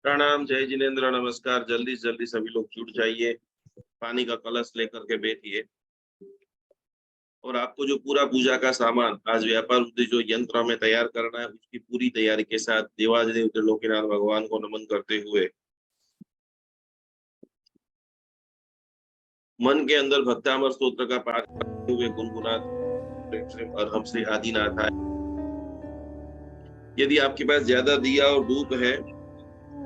प्रणाम, जय जिनेन्द्र, नमस्कार। जल्दी से जल्दी सभी लोग जुट जाइए, पानी का कलश लेकर के बैठिए। और आपको जो पूरा पूजा का सामान आज व्यापार उद्देश्य जो यंत्र हमें तैयार करना है, उसकी पूरी तैयारी के साथ देवाधिदेव त्रिलोकीनाथ भगवान को नमन करते हुए मन के अंदर भक्तामर स्तोत्र का पाठ करते हुए गुनगुनाते अरहम श्री आदिनाथाय। यदि आपके पास ज्यादा दिया और धूप है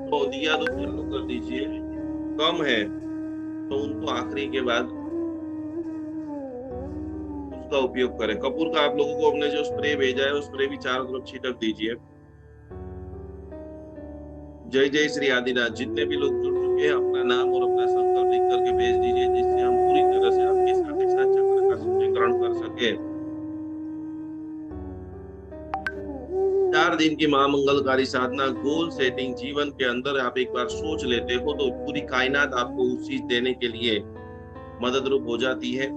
तो दिया धूप चालू कर दीजिए, कम है तो उनको आखिरी के बाद उसका उपयोग करें। कपूर का आप लोगों को हमने जो स्प्रे भेजा है, उस स्प्रे भी चारों तरफ छिटक दीजिए। जय जय श्री आदिनाथ। जितने भी लोग जुड़ चुके हैं, अपना नाम और अपना संकल्प लिख करके भेज दीजिए, जिससे हम पूरी तरह से आपके साथ एक साथ चक्र का शुद्धिकरण कर सके। 4 दिन की महामंगलकारी साधना, गोल सेटिंग जीवन के अंदर आप एक बार सोच लेते हो तो पूरी कायनात आपको उस चीज देने के लिए मदद रूप हो जाती है।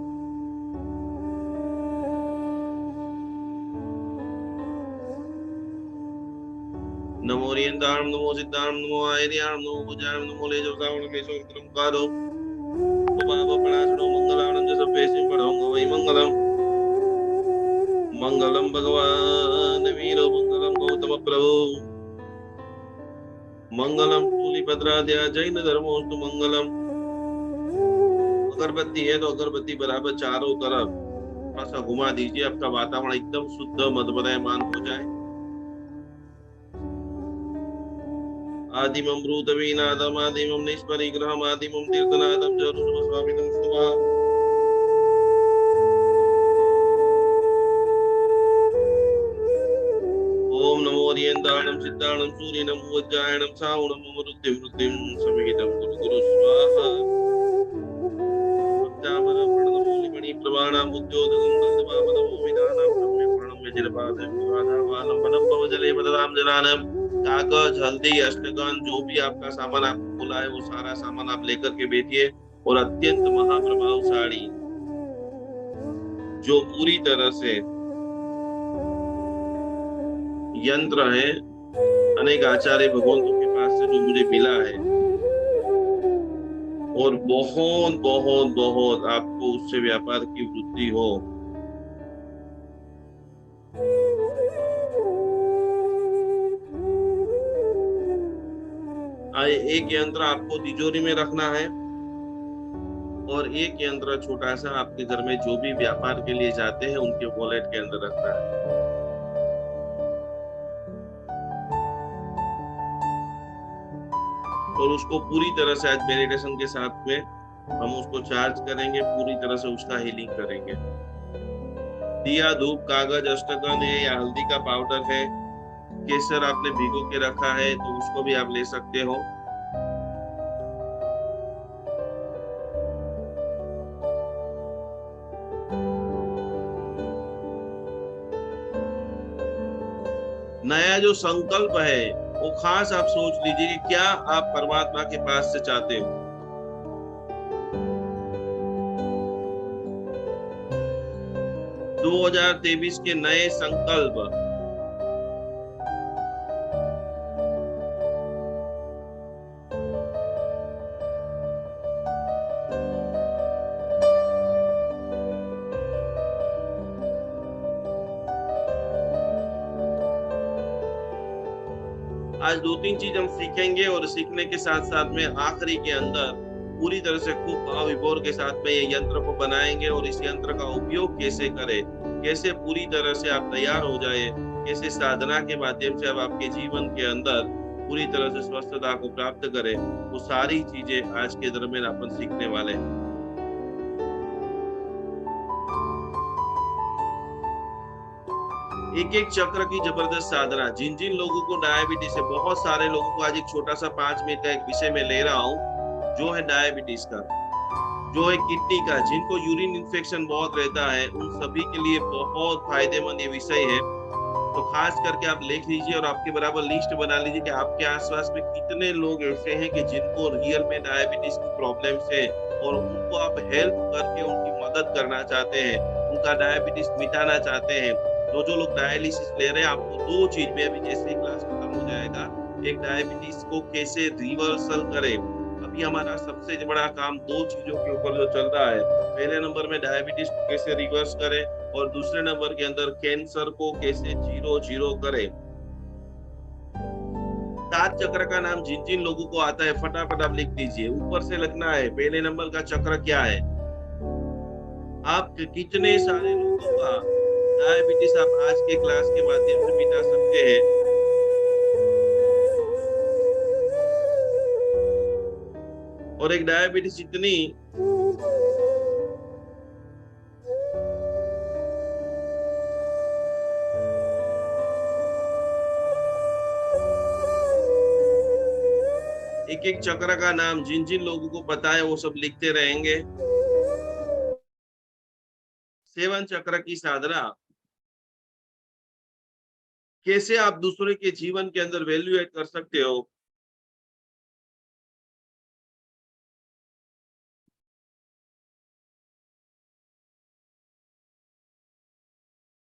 नमो रियंताणं, नमो सिद्धाणं, नमो आयर्याणं, नमो भुजाणं, नमो लेजोसावणं मेषोत्तरंकारो उपमापपणासनो मंगलाणं च सभ्येषु पढोंग वै मंगलम्। मंगलम भगवान वीरो मंगलम गौतम प्रभु मंगलम शूलिभद्राद्या जैन धर्मोस्तु मंगलम। अगरबत्ती है तो अगरबत्ती बराबर चारों तरफ थोड़ा सा घुमा दीजिए, आपका वातावरण एकदम शुद्ध मदमदयमान हो जाए। आदिमम ब्रूत वीनादम आदिमम निष्परिग्रहम आदिमम तीर्थनादम जरुसम स्वामिनं स्तुवा। ओम नमो रियंताणं सिद्धाणं सूर्यनं वज्रायणं सावणं मरुत्तिं मृत्तिं समेतं गुरु गुरु स्वाहा। भक्तामरं प्रणतमूलिमणि प्रवाणां उद्योतकं दन्तपावनमो विधानां सम्यक् प्रणम्य चिरपादं विवादावानं वनं भवजले पदनां जनानं। कागज, हल्दी, अष्टगंध, जो भी आपका सामान आपको बोला है, वो सारा सामान आप लेकर के बैठिए। और अत्यंत महाप्रभावशाली जो पूरी तरह से यंत्र है, अनेक आचार्य भगवंतों के पास से जो मुझे मिला है, और बहुत बहुत बहुत आपको उससे व्यापार की वृद्धि हो। एक यंत्र आपको तिजोरी में रखना है और एक यंत्र छोटा सा आपके घर में जो भी व्यापार के लिए जाते हैं उनके वॉलेट के अंदर रखना है। और उसको पूरी तरह से आज मेडिटेशन के साथ में हम उसको चार्ज करेंगे, पूरी तरह से उसका हीलिंग करेंगे। दिया, धूप, कागज, अष्टगंध है या हल्दी का पाउडर है, केसर आपने भिगो के रखा है तो उसको भी आप ले सकते हो। नया जो संकल्प है वो खास आप सोच लीजिए कि क्या आप परमात्मा के पास से चाहते हो। 2023 के नए संकल्प। आज 2-3 चीज हम सीखेंगे और सीखने के साथ साथ में आखिरी के अंदर पूरी तरह से खूब भाव विभोर के साथ में ये यंत्र को बनाएंगे और इस यंत्र का उपयोग कैसे करें, कैसे पूरी तरह से आप तैयार हो जाए, कैसे साधना के माध्यम से आप आपके जीवन के अंदर पूरी तरह से स्वस्थता को प्राप्त करें, वो सारी चीजें आज के दरमियान अपन सीखने वाले हैं। एक एक चक्र की जबरदस्त साधना। जिन जिन लोगों को डायबिटीज है, बहुत सारे लोगों को आज एक छोटा सा 5 मिनट का एक विषय में ले रहा हूँ, जो है डायबिटीज का, जो है किडनी का, जिनको यूरिन इन्फेक्शन बहुत रहता है, उन सभी के लिए बहुत फायदेमंद ये विषय है। तो खास करके आप लिख लीजिए और आपके बराबर लिस्ट बना लीजिए कि आपके आसपास में कितने लोग ऐसे हैं कि जिनको रियल में डायबिटीज की प्रॉब्लम्स है और उनको आप हेल्प करके उनकी मदद करना चाहते हैं, उनका डायबिटीज मिटाना चाहते हैं। जो जो लोग डायलिसिस ले रहे हैं, आपको 2 चीज में अभी जैसे ही क्लास खत्म हो जाएगा एक डायबिटीज को कैसे रिवर्सल करे। अभी हमारा सबसे बड़ा काम दो चीजों के ऊपर जो चल रहा है, पहले नंबर में डायबिटीज को कैसे रिवर्स करे और दूसरे नंबर के अंदर कैंसर को कैसे जीरो जीरो करे। 7 चक्र का नाम जिन जिन लोगों को आता है फटाफट आप लिख लीजिए, ऊपर से लिखना है पहले नंबर का चक्र क्या है। आप कितने सारे लोगों का डायबिटीज आप आज के क्लास के माध्यम से मिटा सकते हैं। और एक डायबिटीज इतनी एक एक चक्र का नाम जिन जिन लोगों को पता है वो सब लिखते रहेंगे। 7 चक्र की साधना, कैसे आप दूसरे के जीवन के अंदर वैल्यू ऐड कर सकते हो।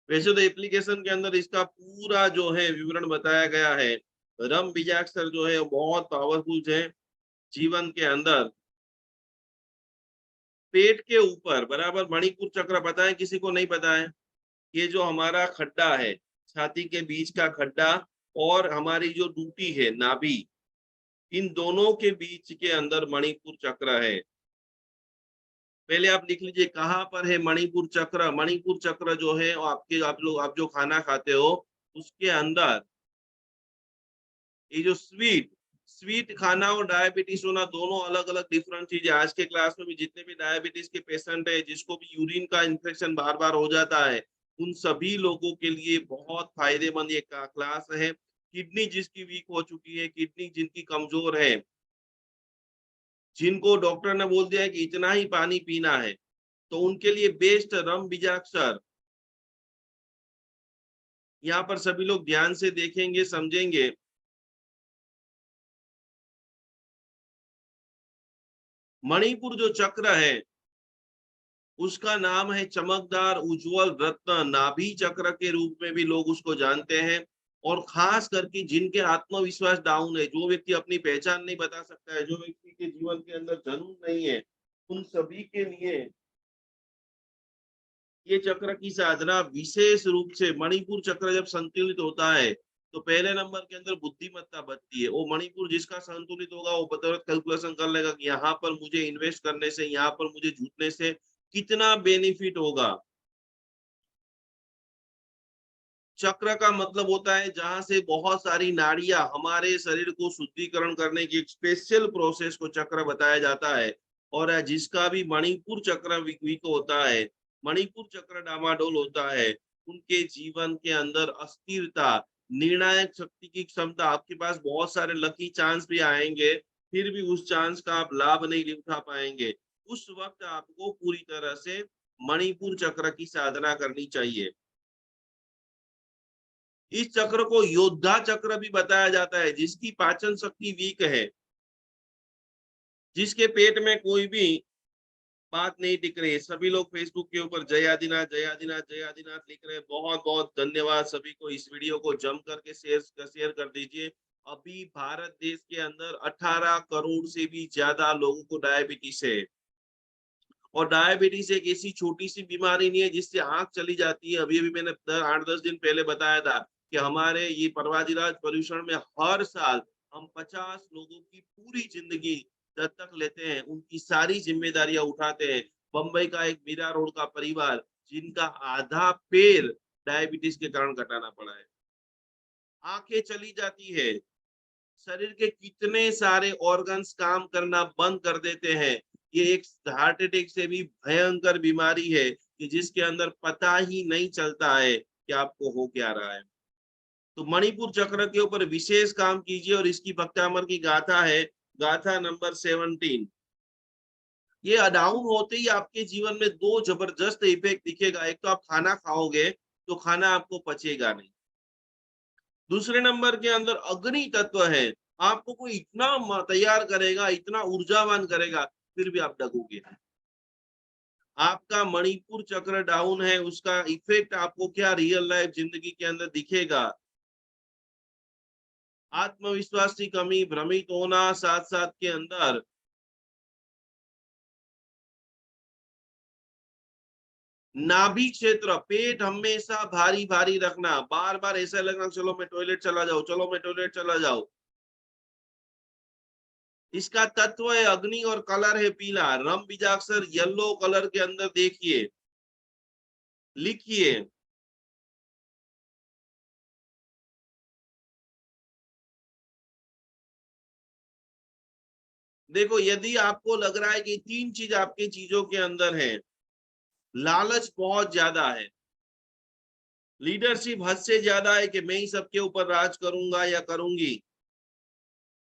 वैसे तो एप्लीकेशन के अंदर इसका पूरा जो है विवरण बताया गया है। रम बीजाक्षर जो है बहुत पावरफुल है। जीवन के अंदर पेट के ऊपर बराबर मणिपुर चक्र पता है, किसी को नहीं पता है। ये जो हमारा खड्डा है, छाती के बीच का खड्डा और हमारी जो डूटी है नाभि, इन दोनों के बीच के अंदर मणिपुर चक्र है। पहले आप लिख लीजिए कहाँ पर है मणिपुर चक्र। मणिपुर चक्र जो है आप जो खाना खाते हो उसके अंदर ये जो स्वीट स्वीट खाना और डायबिटीज होना दोनों अलग अलग डिफरेंट चीज है। आज के क्लास में भी जितने भी डायबिटीज के पेशेंट है, जिसको भी यूरिन का इन्फेक्शन बार बार हो जाता है, उन सभी लोगों के लिए बहुत फायदेमंद ये क्लास है। किडनी जिसकी वीक हो चुकी है, किडनी जिनकी कमजोर है, जिनको डॉक्टर ने बोल दिया है कि इतना ही पानी पीना है, तो उनके लिए बेस्ट रम बीजाक्षर। यहाँ पर सभी लोग ध्यान से देखेंगे, समझेंगे। मणिपुर जो चक्र है उसका नाम है चमकदार उज्जवल रत्न। नाभि चक्र के रूप में भी लोग उसको जानते हैं। और खास करके जिनके आत्मविश्वास डाउन है, जो व्यक्ति अपनी पहचान नहीं बता सकता है, जो व्यक्ति के जीवन के अंदर जुनून नहीं है, उन सभी के लिए ये चक्र की साधना विशेष रूप से। मणिपुर चक्र जब संतुलित होता है तो पहले नंबर के अंदर बुद्धिमत्ता बढ़ती है। वो मणिपुर जिसका संतुलित होगा वो तुरंत कैलकुलेशन कर लेगा कि यहाँ पर मुझे इन्वेस्ट करने से, यहाँ पर मुझे जुटने से कितना बेनिफिट होगा। चक्र का मतलब होता है जहां से बहुत सारी नाड़ियां हमारे शरीर को शुद्धिकरण करने की एक स्पेशल प्रोसेस को चक्र बताया जाता है। और जिसका भी मणिपुर चक्र वीक होता है, मणिपुर चक्र डामाडोल होता है, उनके जीवन के अंदर अस्थिरता, निर्णायक शक्ति की क्षमता, आपके पास बहुत सारे लकी चांस भी आएंगे, फिर भी उस चांस का आप लाभ नहीं उठा पाएंगे। उस वक्त आपको पूरी तरह से मणिपुर चक्र की साधना करनी चाहिए। इस चक्र को योद्धा चक्र भी बताया जाता है। जिसकी पाचन शक्ति वीक है, जिसके पेट में कोई भी बात नहीं टिक रही है। सभी लोग फेसबुक के ऊपर जय आदिनाथ जय आदिनाथ जय आदिनाथ लिख रहे हैं। बहुत बहुत धन्यवाद सभी को। इस वीडियो को जम करके शेयर कर दीजिए। अभी भारत देश के अंदर 18 करोड़ से भी ज्यादा लोगों को डायबिटीज है। और डायबिटीज एक ऐसी छोटी सी बीमारी नहीं है जिससे आंख चली जाती है। अभी अभी मैंने 8-10 दिन पहले बताया था कि हमारे ये परवाजीराज पर्यूषण में हर साल हम 50 लोगों की पूरी जिंदगी दत्तक लेते हैं, उनकी सारी जिम्मेदारियां उठाते हैं। बंबई का एक मीरा रोड का परिवार जिनका आधा पैर डायबिटीज के कारण कटाना पड़ा है, आंखें चली जाती है, शरीर के कितने सारे ऑर्गन्स काम करना बंद कर देते हैं। ये एक हार्ट अटैक से भी भयंकर बीमारी है कि जिसके अंदर पता ही नहीं चलता है कि आपको हो क्या रहा है। तो मणिपुर चक्र के ऊपर विशेष काम कीजिए। और इसकी भक्तामर की गाथा है, गाथा नंबर 17। ये डाउन होते ही आपके जीवन में दो जबरदस्त इफेक्ट दिखेगा। एक तो आप खाना खाओगे तो खाना आपको पचेगा नहीं। दूसरे नंबर के अंदर अग्नि तत्व है, आपको कोई इतना तैयार करेगा, इतना ऊर्जावान करेगा, फिर भी आप डगोगे। आपका मणिपुर चक्र डाउन है, उसका इफेक्ट आपको क्या रियल लाइफ जिंदगी के अंदर दिखेगा। आत्मविश्वास की कमी, भ्रमित होना, साथ साथ के अंदर नाभि क्षेत्र, पेट हमेशा भारी भारी रखना, बार बार ऐसा लगना चलो मैं टॉयलेट चला जाऊं, चलो मैं टॉयलेट चला जाऊं। इसका तत्व है अग्नि और कलर है पीला। रम बीजाक्षर येलो कलर के अंदर देखिए, लिखिए। देखो, यदि आपको लग रहा है कि तीन चीज आपकी चीजों के अंदर है, लालच बहुत ज्यादा है, लीडरशिप हद से ज्यादा है कि मैं ही सबके ऊपर राज करूंगा या करूंगी,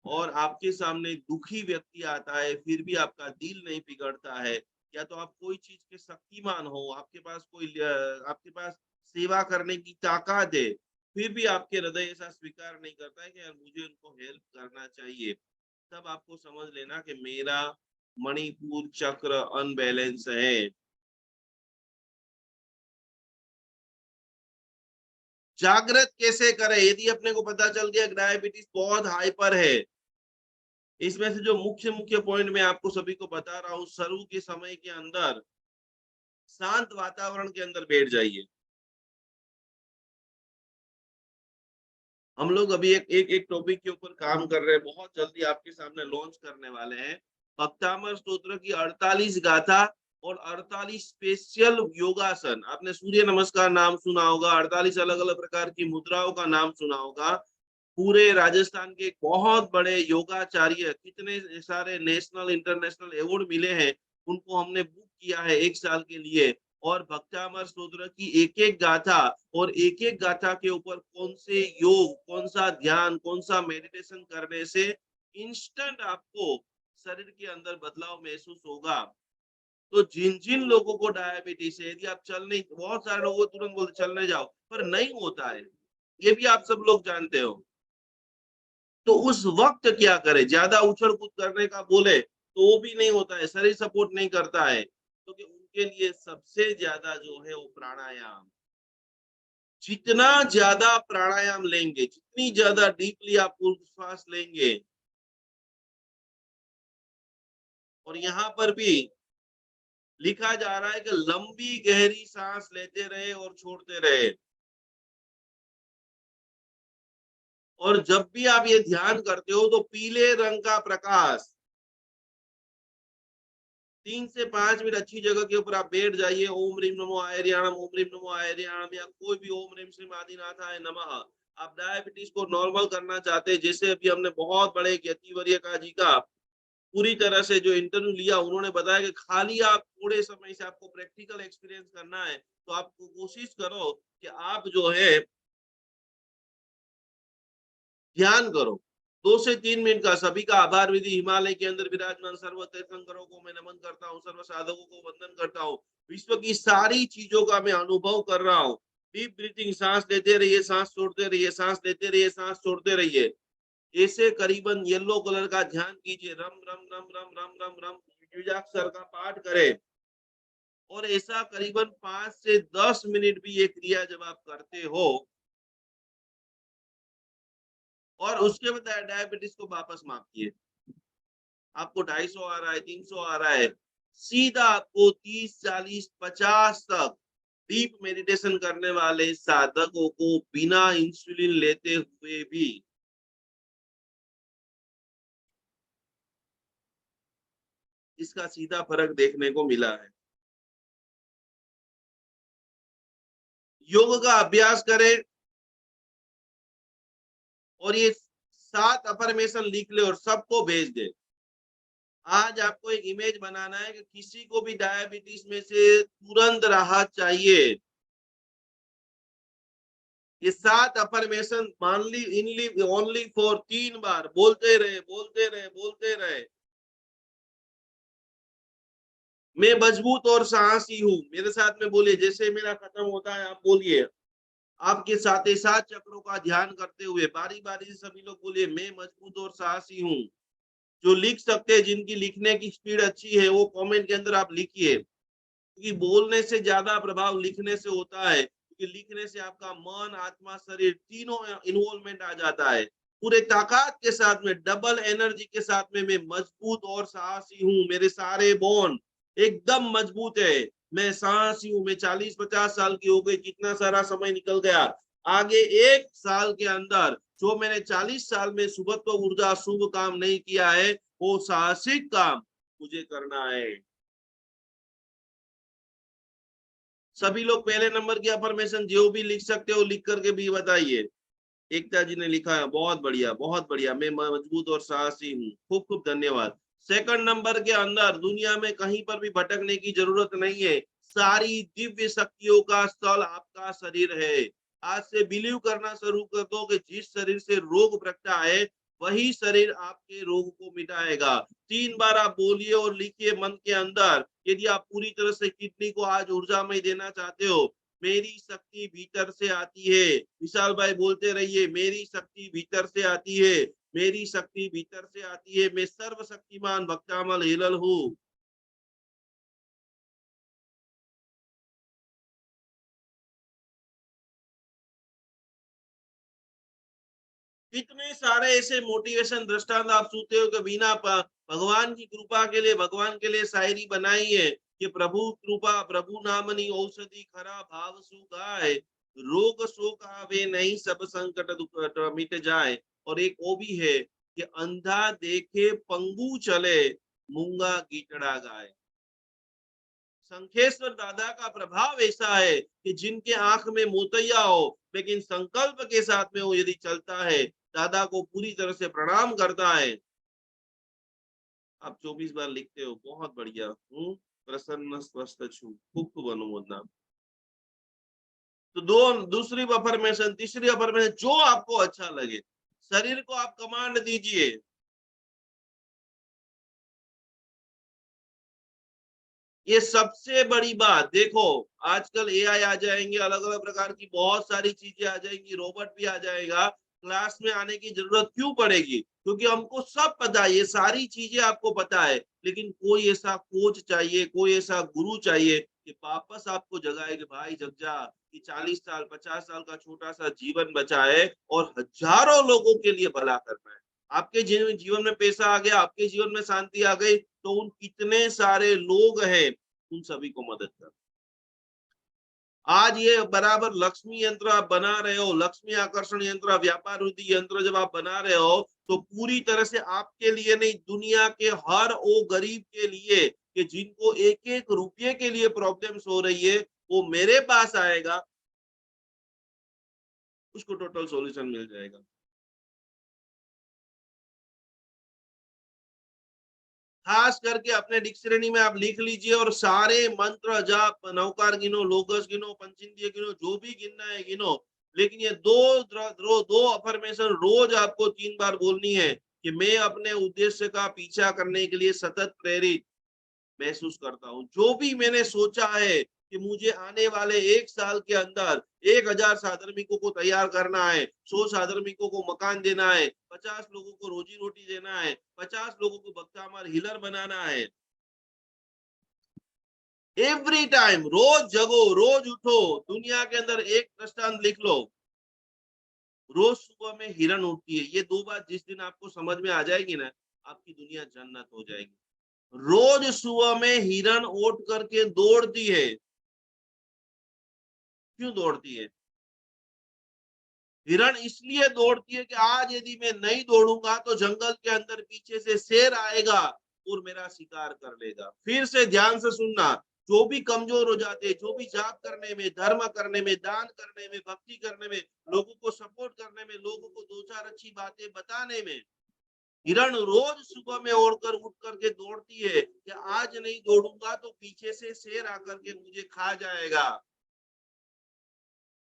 और आपके सामने दुखी व्यक्ति आता है फिर भी आपका दिल नहीं पिघलता है, या तो आप कोई चीज के शक्तिमान हो, आपके पास आपके पास सेवा करने की ताकत है, फिर भी आपके हृदय ऐसा स्वीकार नहीं करता है कि यार मुझे उनको हेल्प करना चाहिए, तब आपको समझ लेना कि मेरा मणिपुर चक्र अनबैलेंस है। जागृत कैसे करें? यदि अपने को पता चल गया डायबिटीज बहुत हाइपर है, इसमें से जो मुख्य मुख्य पॉइंट मैं आपको सभी को बता रहा हूँ, शुरू के समय के अंदर शांत वातावरण के अंदर बैठ जाइए। हम लोग अभी एक टॉपिक के ऊपर काम कर रहे हैं, बहुत जल्दी आपके सामने लॉन्च करने वाले हैं। भक्तामर स्तोत्र की 48 गाथा और 48 स्पेशल योगासन। आपने सूर्य नमस्कार नाम सुना होगा, 48 अलग अलग प्रकार की मुद्राओं का नाम सुना होगा। पूरे राजस्थान के एक बहुत बड़े योगाचार्य, कितने सारे नेशनल इंटरनेशनल अवार्ड मिले हैं, उनको हमने बुक किया है 1 साल के लिए। और भक्तामर स्तोत्र की एक एक गाथा, और एक एक गाथा के ऊपर कौन से योग, कौन सा ध्यान, कौन सा मेडिटेशन करने से इंस्टेंट आपको शरीर के अंदर बदलाव महसूस होगा। तो जिन जिन लोगों को डायबिटीज है, यदि आप चल नहीं, बहुत सारे लोगों को तुरंत बोलते चलने जाओ, पर नहीं होता है, ये भी आप सब लोग जानते हो। तो उस वक्त क्या करें? ज्यादा उछल कूद करने का बोले तो वो भी नहीं होता है, शरीर सपोर्ट नहीं करता है, क्योंकि उनके लिए सबसे ज्यादा जो है वो प्राणायाम। जितना ज्यादा प्राणायाम लेंगे, जितनी ज्यादा डीपली आप श्वास लेंगे, और यहाँ पर भी लिखा जा रहा है कि लंबी गहरी सांस लेते रहे और छोड़ते रहे। और जब भी आप ये ध्यान करते हो तो पीले रंग का प्रकाश, 3 से 5 मिनट अच्छी जगह के ऊपर आप बैठ जाइए। ओम ह्रीम नमो आयर्याणम, ओम ह्रीम नमो आयर्याणम, या कोई भी ओम ह्रीम श्रीम आदिनाथाय नमः। आप डायबिटीज को नॉर्मल करना चाहते हैं, जैसे अभी हमने बहुत बड़े यतिवर्य जी का पूरी तरह से जो इंटरव्यू लिया, उन्होंने बताया कि खाली आप थोड़े समय से आपको प्रैक्टिकल एक्सपीरियंस करना है, तो आपको कोशिश करो कि आप जो है ध्यान करो। 2 से 3 मिनट का सभी का आभार विधि। हिमालय के अंदर विराजमान सर्व तीर्थंकरों को मैं नमन करता हूँ, सर्व साधकों को वंदन करता हूँ, विश्व की सारी चीजों का मैं अनुभव कर रहा हूँ। डीप ब्रीथिंग, सांस लेते रहिए, सांस छोड़ते रहिए, सांस लेते रहिए, सांस छोड़ते रहिए। ऐसे करीबन येलो कलर का ध्यान कीजिए, रम रम रम रम रम रम रम बीजाक्षर का पाठ करें। और ऐसा करीबन 5 से 10 मिनट भी ये क्रिया जब आप करते हो, और उसके बाद डायबिटीज को वापस मापिए। आपको 250 आ रहा है, 300 आ रहा है, सीधा आपको 30, 40, 50 तक डीप मेडिटेशन करने वाले साधकों को बिना इंसुलिन लेते हुए भी इसका सीधा फर्क देखने को मिला है। योग का अभ्यास करें, और ये 7 अफर्मेशन लिख ले और सबको भेज दे। आज आपको एक इमेज बनाना है कि किसी को भी डायबिटीज में से तुरंत राहत चाहिए। ये 7 अफर्मेशन मानली इनली ओनली फॉर 3 बार बोलते रहे, बोलते रहे, बोलते रहे। मैं मजबूत और साहसी हूँ, मेरे साथ में बोलिए। जैसे मेरा खत्म होता है आप बोलिए। आपके साथ ही साथ चक्रों का ध्यान करते हुए बारी बारी से सभी लोग बोलिए, मैं मजबूत और साहसी हूँ। जो लिख सकते हैं, जिनकी लिखने की स्पीड अच्छी है, वो कमेंट के अंदर आप लिखिए, क्योंकि बोलने से ज्यादा प्रभाव लिखने से होता है, क्योंकि लिखने से आपका मन, आत्मा, शरीर तीनों इन्वॉल्वमेंट आ जाता है। पूरे ताकत के साथ में, डबल एनर्जी के साथ में मैं मजबूत और साहसी हूँ। मेरे सारे बोन एकदम मजबूत है। मैं साहसी हूँ। मैं 40-50 साल की हो गई, कितना सारा समय निकल गया। आगे 1 साल के अंदर जो मैंने 40 साल में सुबत्व ऊर्जा शुभ काम नहीं किया है, वो साहसिक काम मुझे करना है। सभी लोग पहले नंबर की अफर्मेशन जो भी लिख सकते हो लिख करके भी बताइए। एकता जी ने लिखा है, बहुत बढ़िया बहुत बढ़िया, मैं मजबूत और साहसी हूँ। खूब खूब धन्यवाद। सेकंड नंबर के अंदर, दुनिया में कहीं पर भी भटकने की जरूरत नहीं है। सारी दिव्य शक्तियों का स्थल आपका शरीर है। आज से बिलीव करना शुरू कर दो कि जिस शरीर से रोग प्रगटा है, वही शरीर आपके रोग को मिटाएगा। 3 बार आप बोलिए और लिखिए मन के अंदर। यदि आप पूरी तरह से किडनी को आज ऊर्जामय देना चाहते हो, मेरी शक्ति भीतर से आती है। विशाल भाई बोलते रहिए, मेरी शक्ति भीतर से आती है, मेरी शक्ति भीतर से आती है, मैं सर्वशक्तिमान भक्तामल हिलल हूँ। कितने सारे ऐसे मोटिवेशन दृष्टांत आप सुनते हो कि बिना भगवान की कृपा के लिए, भगवान के लिए शायरी बनाई है कि प्रभु कृपा प्रभु नामनी औषधि खरा भाव सुखाए, रोग शोक आवे नहीं सब संकट दुख मिट जाए। और एक वो भी है कि अंधा देखे पंगु चले, मूंगा गीटड़ा गाए। शंखेश्वर दादा का प्रभाव ऐसा है कि जिनके आंख में मोतैया हो लेकिन संकल्प के साथ में वो यदि चलता है, दादा को पूरी तरह से प्रणाम करता है। आप 24 बार लिखते हो, बहुत बढ़िया। हूँ प्रसन्न स्वस्थ छू, खूब खूब अनुमोदना। तो दो दूसरी अफर्मेशन, तीसरी अफर्मेशन, जो आपको अच्छा लगे। शरीर को आप कमांड दीजिए। ये सबसे बड़ी बात देखो, आजकल एआई आ जाएंगे, अलग अलग प्रकार की बहुत सारी चीजें आ जाएंगी, रोबोट भी आ जाएगा। क्लास में आने की जरूरत क्यों पड़ेगी? क्योंकि हमको सब पता है, ये सारी चीजें आपको पता है, लेकिन कोई ऐसा कोच चाहिए, कोई ऐसा गुरु चाहिए कि वापस आपको जगाए कि भाई जग जा, कि 40 साल 50 साल का छोटा सा जीवन बचा है और हजारों लोगों के लिए भला करना है। आपके जीवन में पैसा आ गया, आपके जीवन में शांति आ गई, तो उन कितने सारे लोग हैं, उन सभी को मदद कर। आज ये बराबर लक्ष्मी यंत्र आप बना रहे हो, लक्ष्मी आकर्षण यंत्र, व्यापार वृद्धि यंत्र जब आप बना रहे हो, तो पूरी तरह से आपके लिए नहीं, दुनिया के हर वो गरीब के लिए कि जिनको एक एक रुपये के लिए प्रॉब्लम्स हो रही है, वो मेरे पास आएगा, उसको टोटल सॉल्यूशन मिल जाएगा। खास करके अपने डिक्शनरी में आप लिख लीजिए और सारे मंत्र जाप, नौकार गिनो, लोगस गिनो, पंचिंद्रिय गिनो, जो भी गिनना है गिनो। लेकिन ये दो अफर्मेशन रोज आपको 3 बार बोलनी है कि मैं अपने उद्देश्य का पीछा करने के लिए सतत प्रेरित महसूस करता हूँ। जो भी मैंने सोचा है कि मुझे आने वाले 1 साल के अंदर 1000 साधर्मिकों को तैयार करना है, 100 साधर्मिकों को मकान देना है, 50 लोगों को रोजी रोटी देना है, 50 लोगों को भक्तामर हीलर बनाना है। एवरी टाइम रोज जगो, रोज उठो। दुनिया के अंदर एक दृष्टांत लिख लो। रोज सुबह में हिरन उठती है। ये 2 बात जिस दिन आपको समझ में आ जाएगी ना, आपकी दुनिया जन्नत हो जाएगी। रोज सुबह में हिरन उठ करके दौड़ती है। क्यों दौड़ती है? हिरण इसलिए दौड़ती है कि आज यदि मैं नहीं दौड़ूंगा तो जंगल के अंदर पीछे से शेर आएगा और मेरा शिकार कर लेगा। फिर से ध्यान से सुनना, जो भी कमजोर हो जाते हैं, जो भी जाप करने में, धर्म करने में, दान करने में, भक्ति करने में, लोगों को सपोर्ट करने में, लोगों को 2-4 अच्छी बातें बताने में, हिरण रोज सुबह में उठ करके दौड़ती है कि आज नहीं दौड़ूंगा तो पीछे से शेर आकर के मुझे खा जाएगा।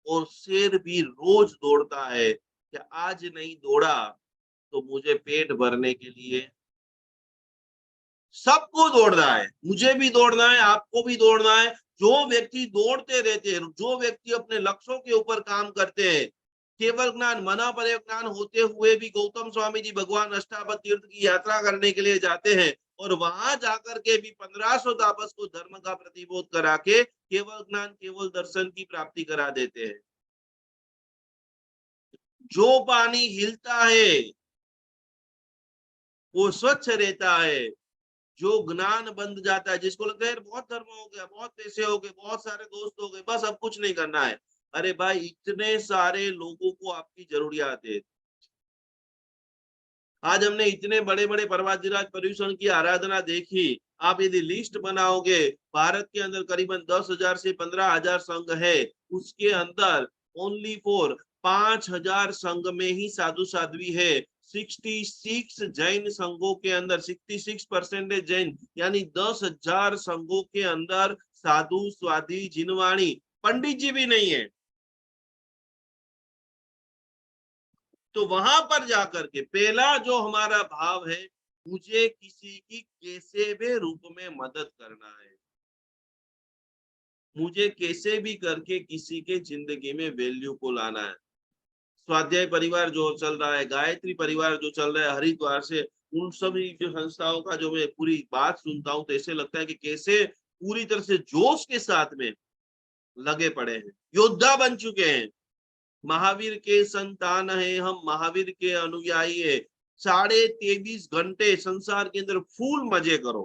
और शेर भी रोज दौड़ता है कि आज नहीं दौड़ा तो मुझे पेट भरने के लिए। सबको दौड़ना है, मुझे भी दौड़ना है, आपको भी दौड़ना है। जो व्यक्ति दौड़ते रहते हैं, जो व्यक्ति अपने लक्ष्यों के ऊपर काम करते हैं, केवल ज्ञान मना पर ज्ञान होते हुए भी गौतम स्वामी जी भगवान अष्टावक्र तीर्थ की यात्रा करने के लिए जाते हैं और वहां जाकर के भी 1500 तापस को धर्म का प्रतिबोध करा के केवल ज्ञान केवल दर्शन की प्राप्ति करा देते हैं। जो पानी हिलता है वो स्वच्छ रहता है। जो ज्ञान बंध जाता है, जिसको लगता है यार बहुत धर्म हो गया, बहुत पैसे हो गए, बहुत सारे दोस्त हो गए, बस अब कुछ नहीं करना है। अरे भाई, इतने सारे लोगों को आपकी जरूरियात है। आज हमने इतने बड़े बड़े पर्वतराज पर्यूषण की आराधना देखी। आप यदि लिस्ट बनाओगे, भारत के अंदर करीबन 10,000 से 15,000 संघ है। उसके अंदर ओनली फॉर 5,000 संघ में ही साधु साध्वी है। 66 जैन संघों के अंदर 66% जैन, यानी 10,000 संघों के अंदर साधु स्वादी जिनवाणी पंडित जी भी नहीं है। तो वहां पर जाकर के पहला जो हमारा भाव है, मुझे किसी की कैसे भी रूप में मदद करना है। मुझे कैसे भी करके किसी के जिंदगी में वैल्यू को लाना है। स्वाध्याय परिवार जो चल रहा है, गायत्री परिवार जो चल रहा है हरिद्वार से, उन सभी जो संस्थाओं का जो मैं पूरी बात सुनता हूँ, तो ऐसे लगता है कि कैसे पूरी तरह से जोश के साथ में लगे पड़े हैं, योद्धा बन चुके हैं। महावीर के संतान है हम, महावीर के अनुयायी है। 23.5 घंटे संसार के अंदर फुल मजे करो,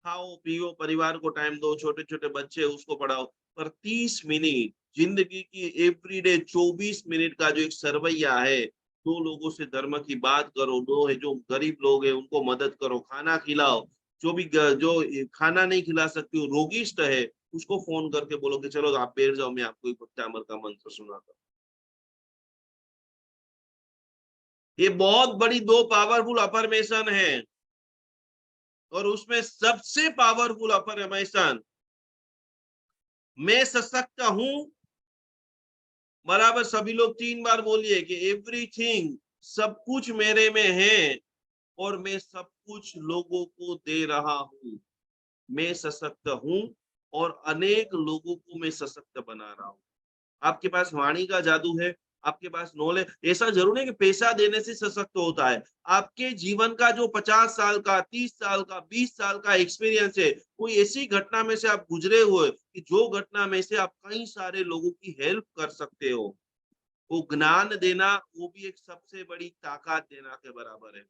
खाओ पियो, परिवार को टाइम दो, छोटे छोटे बच्चे उसको पढ़ाओ। पर 30 मिनट जिंदगी की एवरीडे 24 मिनट का जो एक सरवैया है, दो लोगों से धर्म की बात करो, दो है जो गरीब लोग हैं उनको मदद करो, खाना खिलाओ। जो खाना नहीं खिला सकती हो, रोगिष्ट है, उसको फोन करके बोलो कि चलो आप बैठ जाओ, मैं आपको एक भक्ति का मंत्र सुनाता हूँ। ये बहुत बड़ी दो पावरफुल अफर्मेशन है। और उसमें सबसे पावरफुल अफर्मेशन, मैं सशक्त हूं, बराबर सभी लोग 3 बार बोलिए कि एवरीथिंग, सब कुछ मेरे में है और मैं सब कुछ लोगों को दे रहा हूं। मैं सशक्त हूं और अनेक लोगों को मैं सशक्त बना रहा हूं। आपके पास वाणी का जादू है, आपके पास नॉलेज, ऐसा जरूर नहीं कि पैसा देने से सशक्त होता है। आपके जीवन का जो 50 साल का, 30 साल का, 20 साल का एक्सपीरियंस है, कोई ऐसी घटना में से आप गुजरे हुए कि जो घटना में से आप कई सारे लोगों की हेल्प कर सकते हो, वो ज्ञान देना, वो भी एक सबसे बड़ी ताकत देना के बराबर है।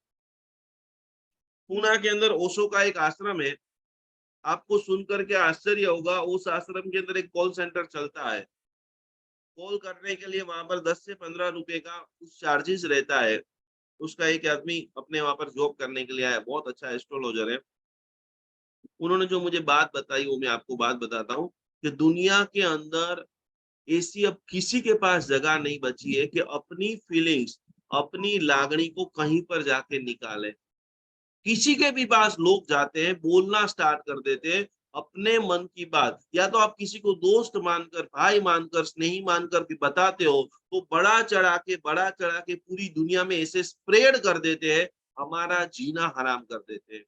पूना के अंदर ओशो का एक आश्रम है। आपको सुनकर के आश्चर्य होगा, उस आश्रम के अंदर एक कॉल सेंटर चलता है। कॉल करने के लिए वहां पर 10 से 15 रुपए का कुछ चार्जेस रहता है। उसका एक आदमी अपने वहां पर जॉब करने के लिए आया, बहुत अच्छा एस्ट्रोलॉजर है। उन्होंने जो मुझे बात बताई वो मैं आपको बात बताता हूँ कि दुनिया के अंदर ऐसी अब किसी के पास जगह नहीं बची है कि अपनी फीलिंग्स, अपनी लागणी को कहीं पर जाके निकाले। किसी के भी पास लोग जाते हैं, बोलना स्टार्ट कर देते हैं अपने मन की बात, या तो आप किसी को दोस्त मानकर, भाई मानकर, स्नेही मानकर भी बताते हो, तो बड़ा चढ़ा के पूरी दुनिया में ऐसे स्प्रेड कर देते हैं, हमारा जीना हराम कर देते हैं।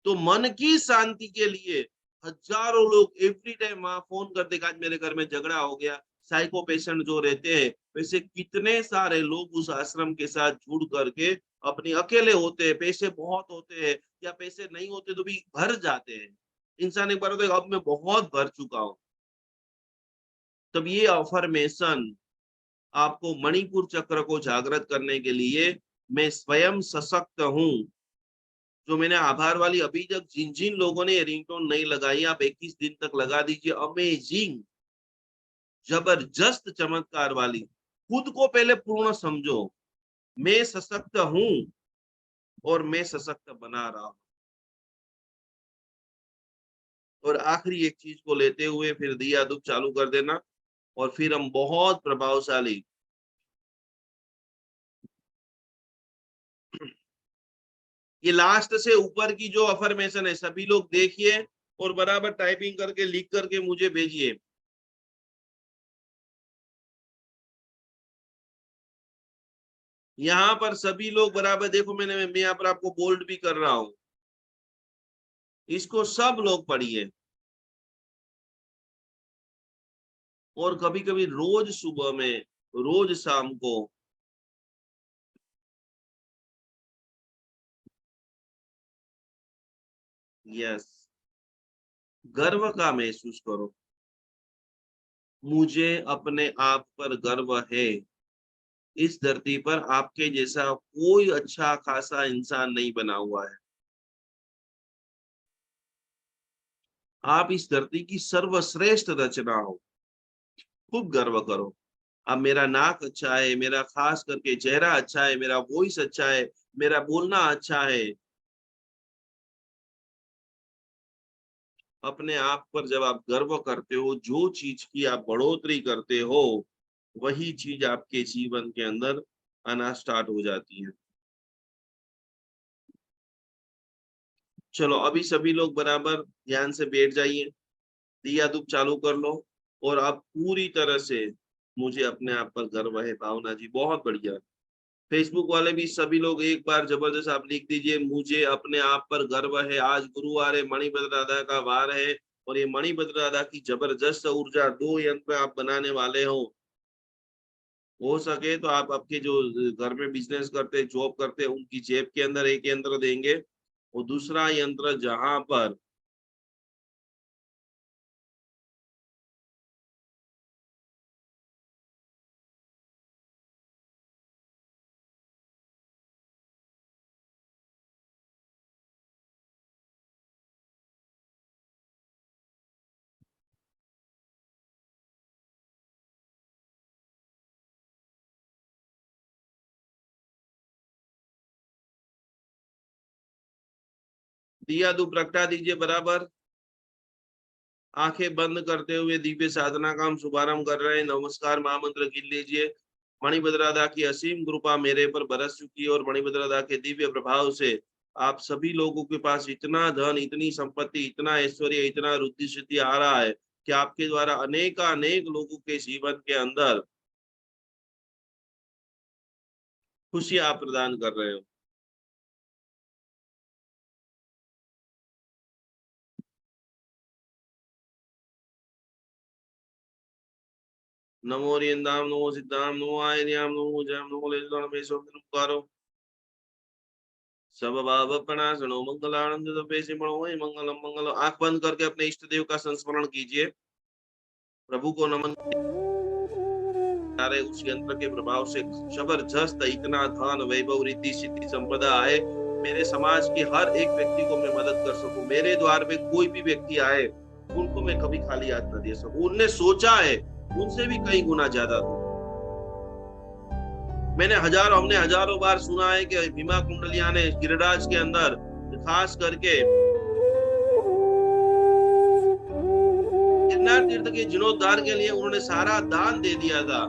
तो मन की शांति के लिए हजारों लोग एवरी टाइम वहां फोन करते कि आज मेरे घर में झगड़ा हो गया। साइको पेशेंट जो रहते हैं, वैसे कितने सारे लोग उस आश्रम के साथ जुड़ करके अपने अकेले होते हैं, पैसे बहुत होते हैं या पैसे नहीं होते तो भी भर जाते हैं। इंसान एक बार होता है अब मैं बहुत भर चुका हूँ। तब ये अफर्मेशन आपको मणिपुर चक्र को जागृत करने के लिए, मैं स्वयं सशक्त हूँ, जो मैंने आभार वाली अभी तक जिन जिन लोगों ने रिंगटोन नहीं लगाई, आप 21 दिन तक लगा दीजिए। अमेजिंग, जबरदस्त, चमत्कार वाली। खुद को पहले पूर्ण समझो, मैं सशक्त हूं और मैं सशक्त बना रहा हूं। और आखिरी एक चीज को लेते हुए फिर दिया दुख चालू कर देना, और फिर हम बहुत प्रभावशाली। ये लास्ट से ऊपर की जो अफर्मेशन है, सभी लोग देखिए और बराबर टाइपिंग करके लिख करके मुझे भेजिए। यहाँ पर सभी लोग बराबर देखो, मैं यहाँ पर आपको बोल्ड भी कर रहा हूँ, इसको सब लोग पढ़िए। और कभी कभी रोज सुबह में, रोज शाम को। यस, गर्व का महसूस करो। मुझे अपने आप पर गर्व है। इस धरती पर आपके जैसा कोई अच्छा खासा इंसान नहीं बना हुआ है। आप इस धरती की सर्वश्रेष्ठ रचना हो। खूब गर्व करो। अब मेरा नाक अच्छा है, मेरा खास करके चेहरा अच्छा है, मेरा वॉइस अच्छा है, मेरा बोलना अच्छा है। अपने आप पर जब आप गर्व करते हो, जो चीज की आप बढ़ोतरी करते हो, वही चीज आपके जीवन के अंदर आना स्टार्ट हो जाती है। चलो अभी सभी लोग बराबर ध्यान से बैठ जाइए, दिया धूप चालू कर लो, और अब पूरी तरह से मुझे अपने आप पर गर्व है। भावना जी बहुत बढ़िया। फेसबुक वाले भी सभी लोग एक बार जबरदस्त आप लिख दीजिए, मुझे अपने आप पर गर्व है। आज गुरुवार है, मणिभद्र दादा का वार है, और ये मणिभद्र दादा की जबरदस्त ऊर्जा, 2 यंत्र आप बनाने वाले हो सके तो आप आपके जो घर में बिजनेस करते, जॉब करते, उनकी जेब के अंदर एक यंत्र देंगे, और दूसरा यंत्र जहां पर दिया धूप प्रगटा दीजिए बराबर। आंखें बंद करते हुए दिव्य साधना का हम शुभारंभ कर रहे हैं। नमस्कार महामंत्र गिन लीजिए। मणिभद्रादा की असीम कृपा मेरे पर बरस चुकी है, और मणिभद्रादा के दिव्य प्रभाव से आप सभी लोगों के पास इतना धन, इतनी संपत्ति, इतना ऐश्वर्य, इतना रुद्धि सिद्धि आ रहा है कि आपके द्वारा अनेक लोगों के जीवन के अंदर खुशियां आप प्रदान कर रहे हो। नमो रियंदाम, नमो सिद्धाम, नमो आयर्याम, नमो जयम, नमो लेजदाम, मेषो नमकारो। सब भाव प्रणाशनो मंगलानंद पेशी मणो वही मंगलम मंगलम। आंख बंद करके अपने इष्ट देव का संस्मरण कीजिए। प्रभु को नमन। सारे उस यंत्र के प्रभाव से जबरदस्त इतना धन, वैभव, रिद्धि सिद्धि, संपदा आए, मेरे समाज के हर एक व्यक्ति को मैं मदद कर सकूं। मेरे द्वार पे कोई भी व्यक्ति आए, उनको मैं कभी खाली हाथ न दे सकूं। उनने सोचा है, उनसे भी कई गुना ज्यादा दूं। हमने हजारों बार सुना है कि भीमा कुंडलिया ने गिरिराज के अंदर खास करके गिरनार तीर्थ के जीर्णोद्धार के लिए उन्होंने सारा दान दे दिया था।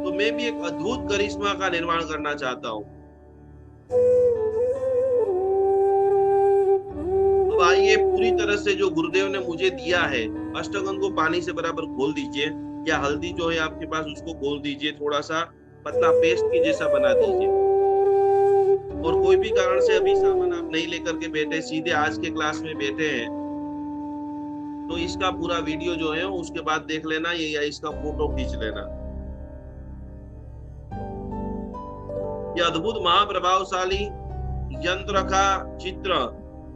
तो मैं भी एक अद्भुत करिश्मा का निर्माण करना चाहता हूँ। अब आइए, पूरी तरह से जो गुरुदेव ने मुझे दिया है, अष्टगंध को पानी से बराबर घोल दीजिए, या हल्दी जो है आपके पास उसको घोल दीजिए, थोड़ा सा पतला पेस्ट के जैसा बना दीजिए। और कोई भी कारण से अभी सामान आप नहीं लेकर के बैठे, सीधे आज के क्लास में बैठे हैं, तो इसका पूरा वीडियो जो है उसके बाद देख लेना, ये या इसका फोटो खींच लेना। ये अद्भुत महाप्रभावशाली यंत्र का चित्र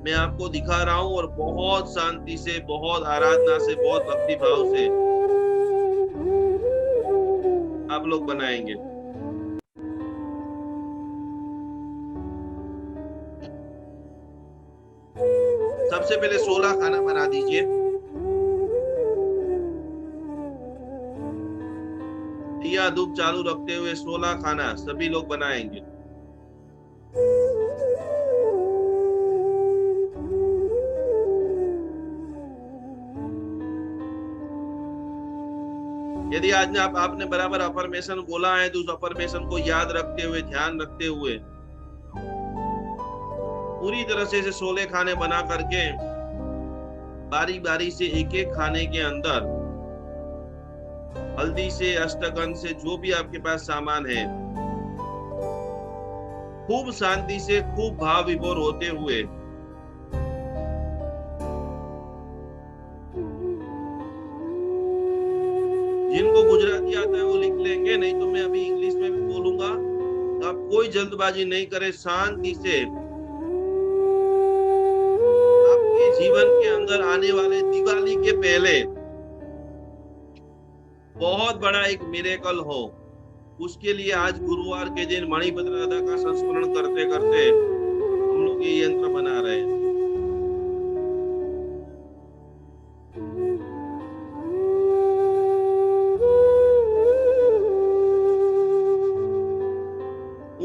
मैं आपको दिखा रहा हूं, और बहुत शांति से, बहुत आराधना से, बहुत भक्ति भाव से आप लोग बनाएंगे। सबसे पहले 16 खाना बना दीजिए। दिया धूप चालू रखते हुए 16 खाना सभी लोग बनाएंगे। यदि आज आपने बराबर अफर्मेशन बोला है, तो उस अफर्मेशन को याद रखते हुए, ध्यान रखते हुए पूरी तरह से 16 खाने बना करके बारी बारी से एक एक खाने के अंदर हल्दी से, अष्टगंध से, जो भी आपके पास सामान है, खूब शांति से, खूब भाव विभोर होते हुए जिनको गुजराती आता है वो लिख लेंगे, नहीं तो मैं अभी इंग्लिश में भी बोलूंगा। तो आप कोई जल्दबाजी नहीं करें, शांति से आपके जीवन के अंदर आने वाले दिवाली के पहले बहुत बड़ा एक मिरेकल हो, उसके लिए आज गुरुवार के दिन मणिभद्र राधा का संस्मरण करते करते हम लोग ये यंत्र बना रहे हैं।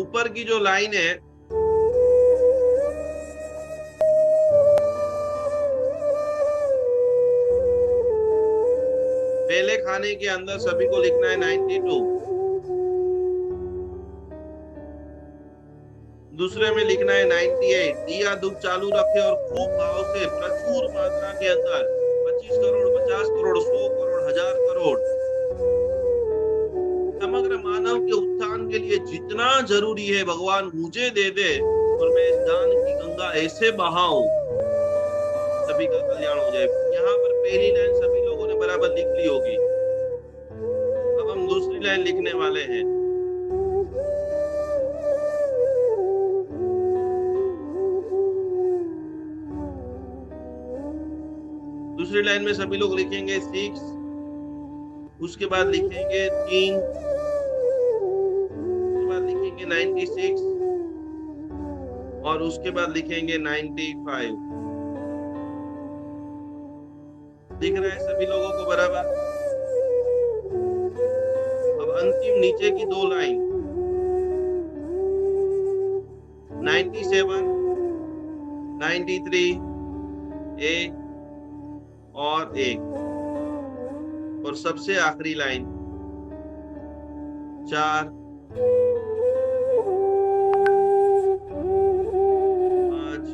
ऊपर की जो लाइन है, पहले खाने के अंदर सभी को लिखना है 92, दूसरे में लिखना है 98। दिया धूप चालू रखे और खूब भाव से प्रचुर मात्रा के अंदर 25 करोड़, 50 करोड़, 100 करोड़, 1000 करोड़ समग्र मानव के उत्थान के लिए जितना जरूरी है भगवान मुझे दे दे, और मैं इस दान की गंगा ऐसे बहाऊं सभी का कल्याण हो जाए। यहाँ पर पहली लाइन सभी लोगों ने बराबर लिख ली होगी। अब हम दूसरी लाइन लिखने वाले हैं। दूसरी लाइन में सभी लोग लिखेंगे 6, उसके बाद लिखेंगे 3, उसके बाद लिखेंगे 96 और उसके बाद लिखेंगे 95। दिख रहा है सभी लोगों को बराबर? अब अंतिम नीचे की दो लाइन 97, 93, 1 और 1, और सबसे आखिरी लाइन 4, 5,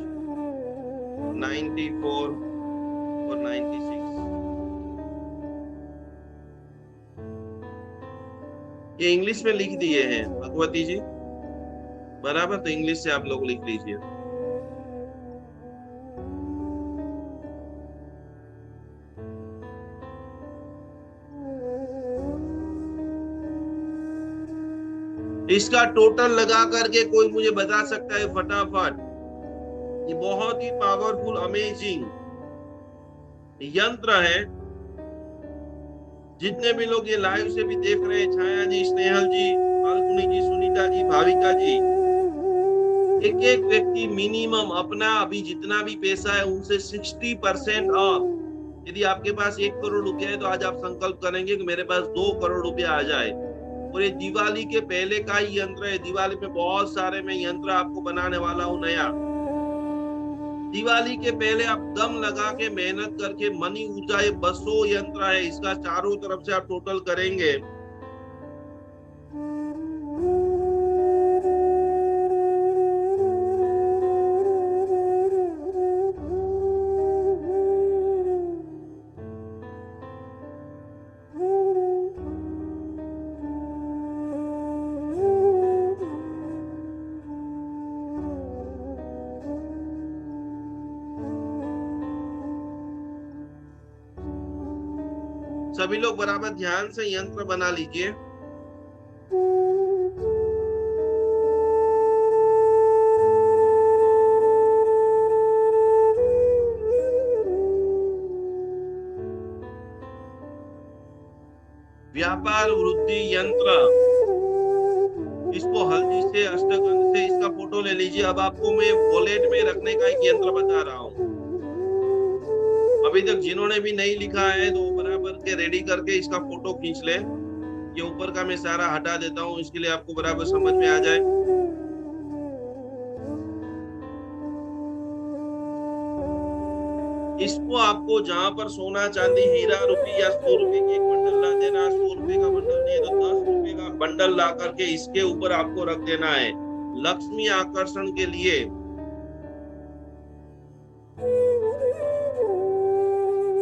94 और 96। ये इंग्लिश में लिख दिए हैं भगवती जी बराबर, तो इंग्लिश से आप लोग लिख लीजिए। इसका टोटल लगा करके कोई मुझे बता सकता है फटाफट? ये बहुत ही पावरफुल अमेजिंग यंत्र है। जितने भी लोग ये लाइव से भी देख रहे हैं, छाया जी, स्नेहल जी, फाल्गुनी जी, सुनीता जी, भाविका जी, एक एक व्यक्ति मिनिमम अपना अभी जितना भी पैसा है उनसे 60% ऑफ। यदि आपके पास 1 करोड़ रुपया है तो आज आप संकल्प करेंगे कि मेरे पास 2 करोड़ रुपया आ जाए। और ये दिवाली के पहले का ही यंत्र है। दिवाली में बहुत सारे मैं यंत्र आपको बनाने वाला हूं नया। दिवाली के पहले आप दम लगा के मेहनत करके मनी ऊर्जा, ये 200 यंत्र है, इसका चारों तरफ से आप टोटल करेंगे सभी लोग बराबर ध्यान से यंत्र बना लीजिए। व्यापार वृद्धि यंत्र, इसको हल्दी से, अष्टगंध से इसका फोटो ले लीजिए। अब आपको मैं वॉलेट में रखने का एक यंत्र बता रहा हूं। अभी तक जिन्होंने भी नहीं लिखा है तो बराबर के रेडी करके इसका फोटो खींच ले। ये ऊपर का मैं सारा हटा देता हूं, इसके लिए आपको बराबर समझ में आ जाए। इसको आपको जहां पर सोना चांदी हीरा रुपये या 100 रुपए की एक बंडल ला देना। 100 रुपए का बंडल नहीं तो 10 रुपए का बंडल ला करके इसके ऊपर आपको रख देना है लक्ष्मी आकर्षण के लिए।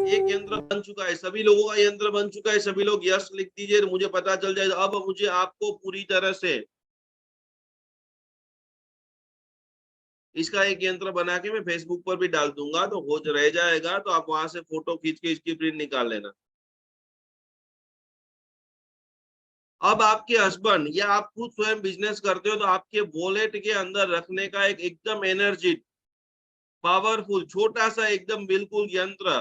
एक यंत्र बन चुका है, सभी लोगों का यंत्र बन चुका है। सभी लोग यस लिख दीजिए, मुझे पता चल जाए। अब मुझे आपको पूरी तरह से इसका एक यंत्र बना के मैं फेसबुक पर भी डाल दूंगा, तो हो रह जाएगा, तो आप वहां से फोटो खींच के इसकी प्रिंट निकाल लेना। अब आपके हस्बैंड या आप खुद स्वयं बिजनेस करते हो तो आपके वॉलेट के अंदर रखने का एक एकदम एनर्जी पावरफुल छोटा सा एकदम बिल्कुल यंत्र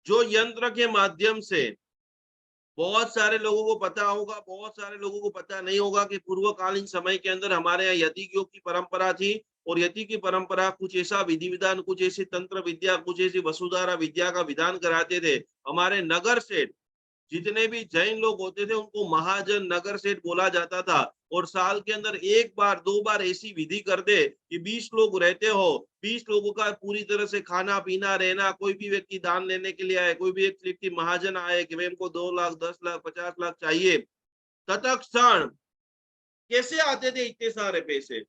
जो यंत्र के माध्यम से बहुत सारे लोगों को पता होगा, बहुत सारे लोगों को पता नहीं होगा कि पूर्वकालीन समय के अंदर हमारे यहाँ यतियों की परंपरा थी और यति की परंपरा कुछ ऐसा विधि विधान, कुछ ऐसी तंत्र विद्या, कुछ ऐसी वसुधारा विद्या का विधान कराते थे। हमारे नगर सेठ जितने भी जैन लोग होते थे उनको महाजन नगर सेठ बोला जाता था और साल के अंदर एक बार दो बार ऐसी विधि कर दे कि 20 लोग रहते हो, 20 लोगों का पूरी तरह से खाना पीना रहना, कोई भी व्यक्ति दान लेने के लिए आए, कोई भी एक व्यक्ति महाजन आए कि भाई हमको 2 लाख 10 लाख 50 लाख चाहिए, तत्क्षण कैसे आते थे इतने सारे पैसे।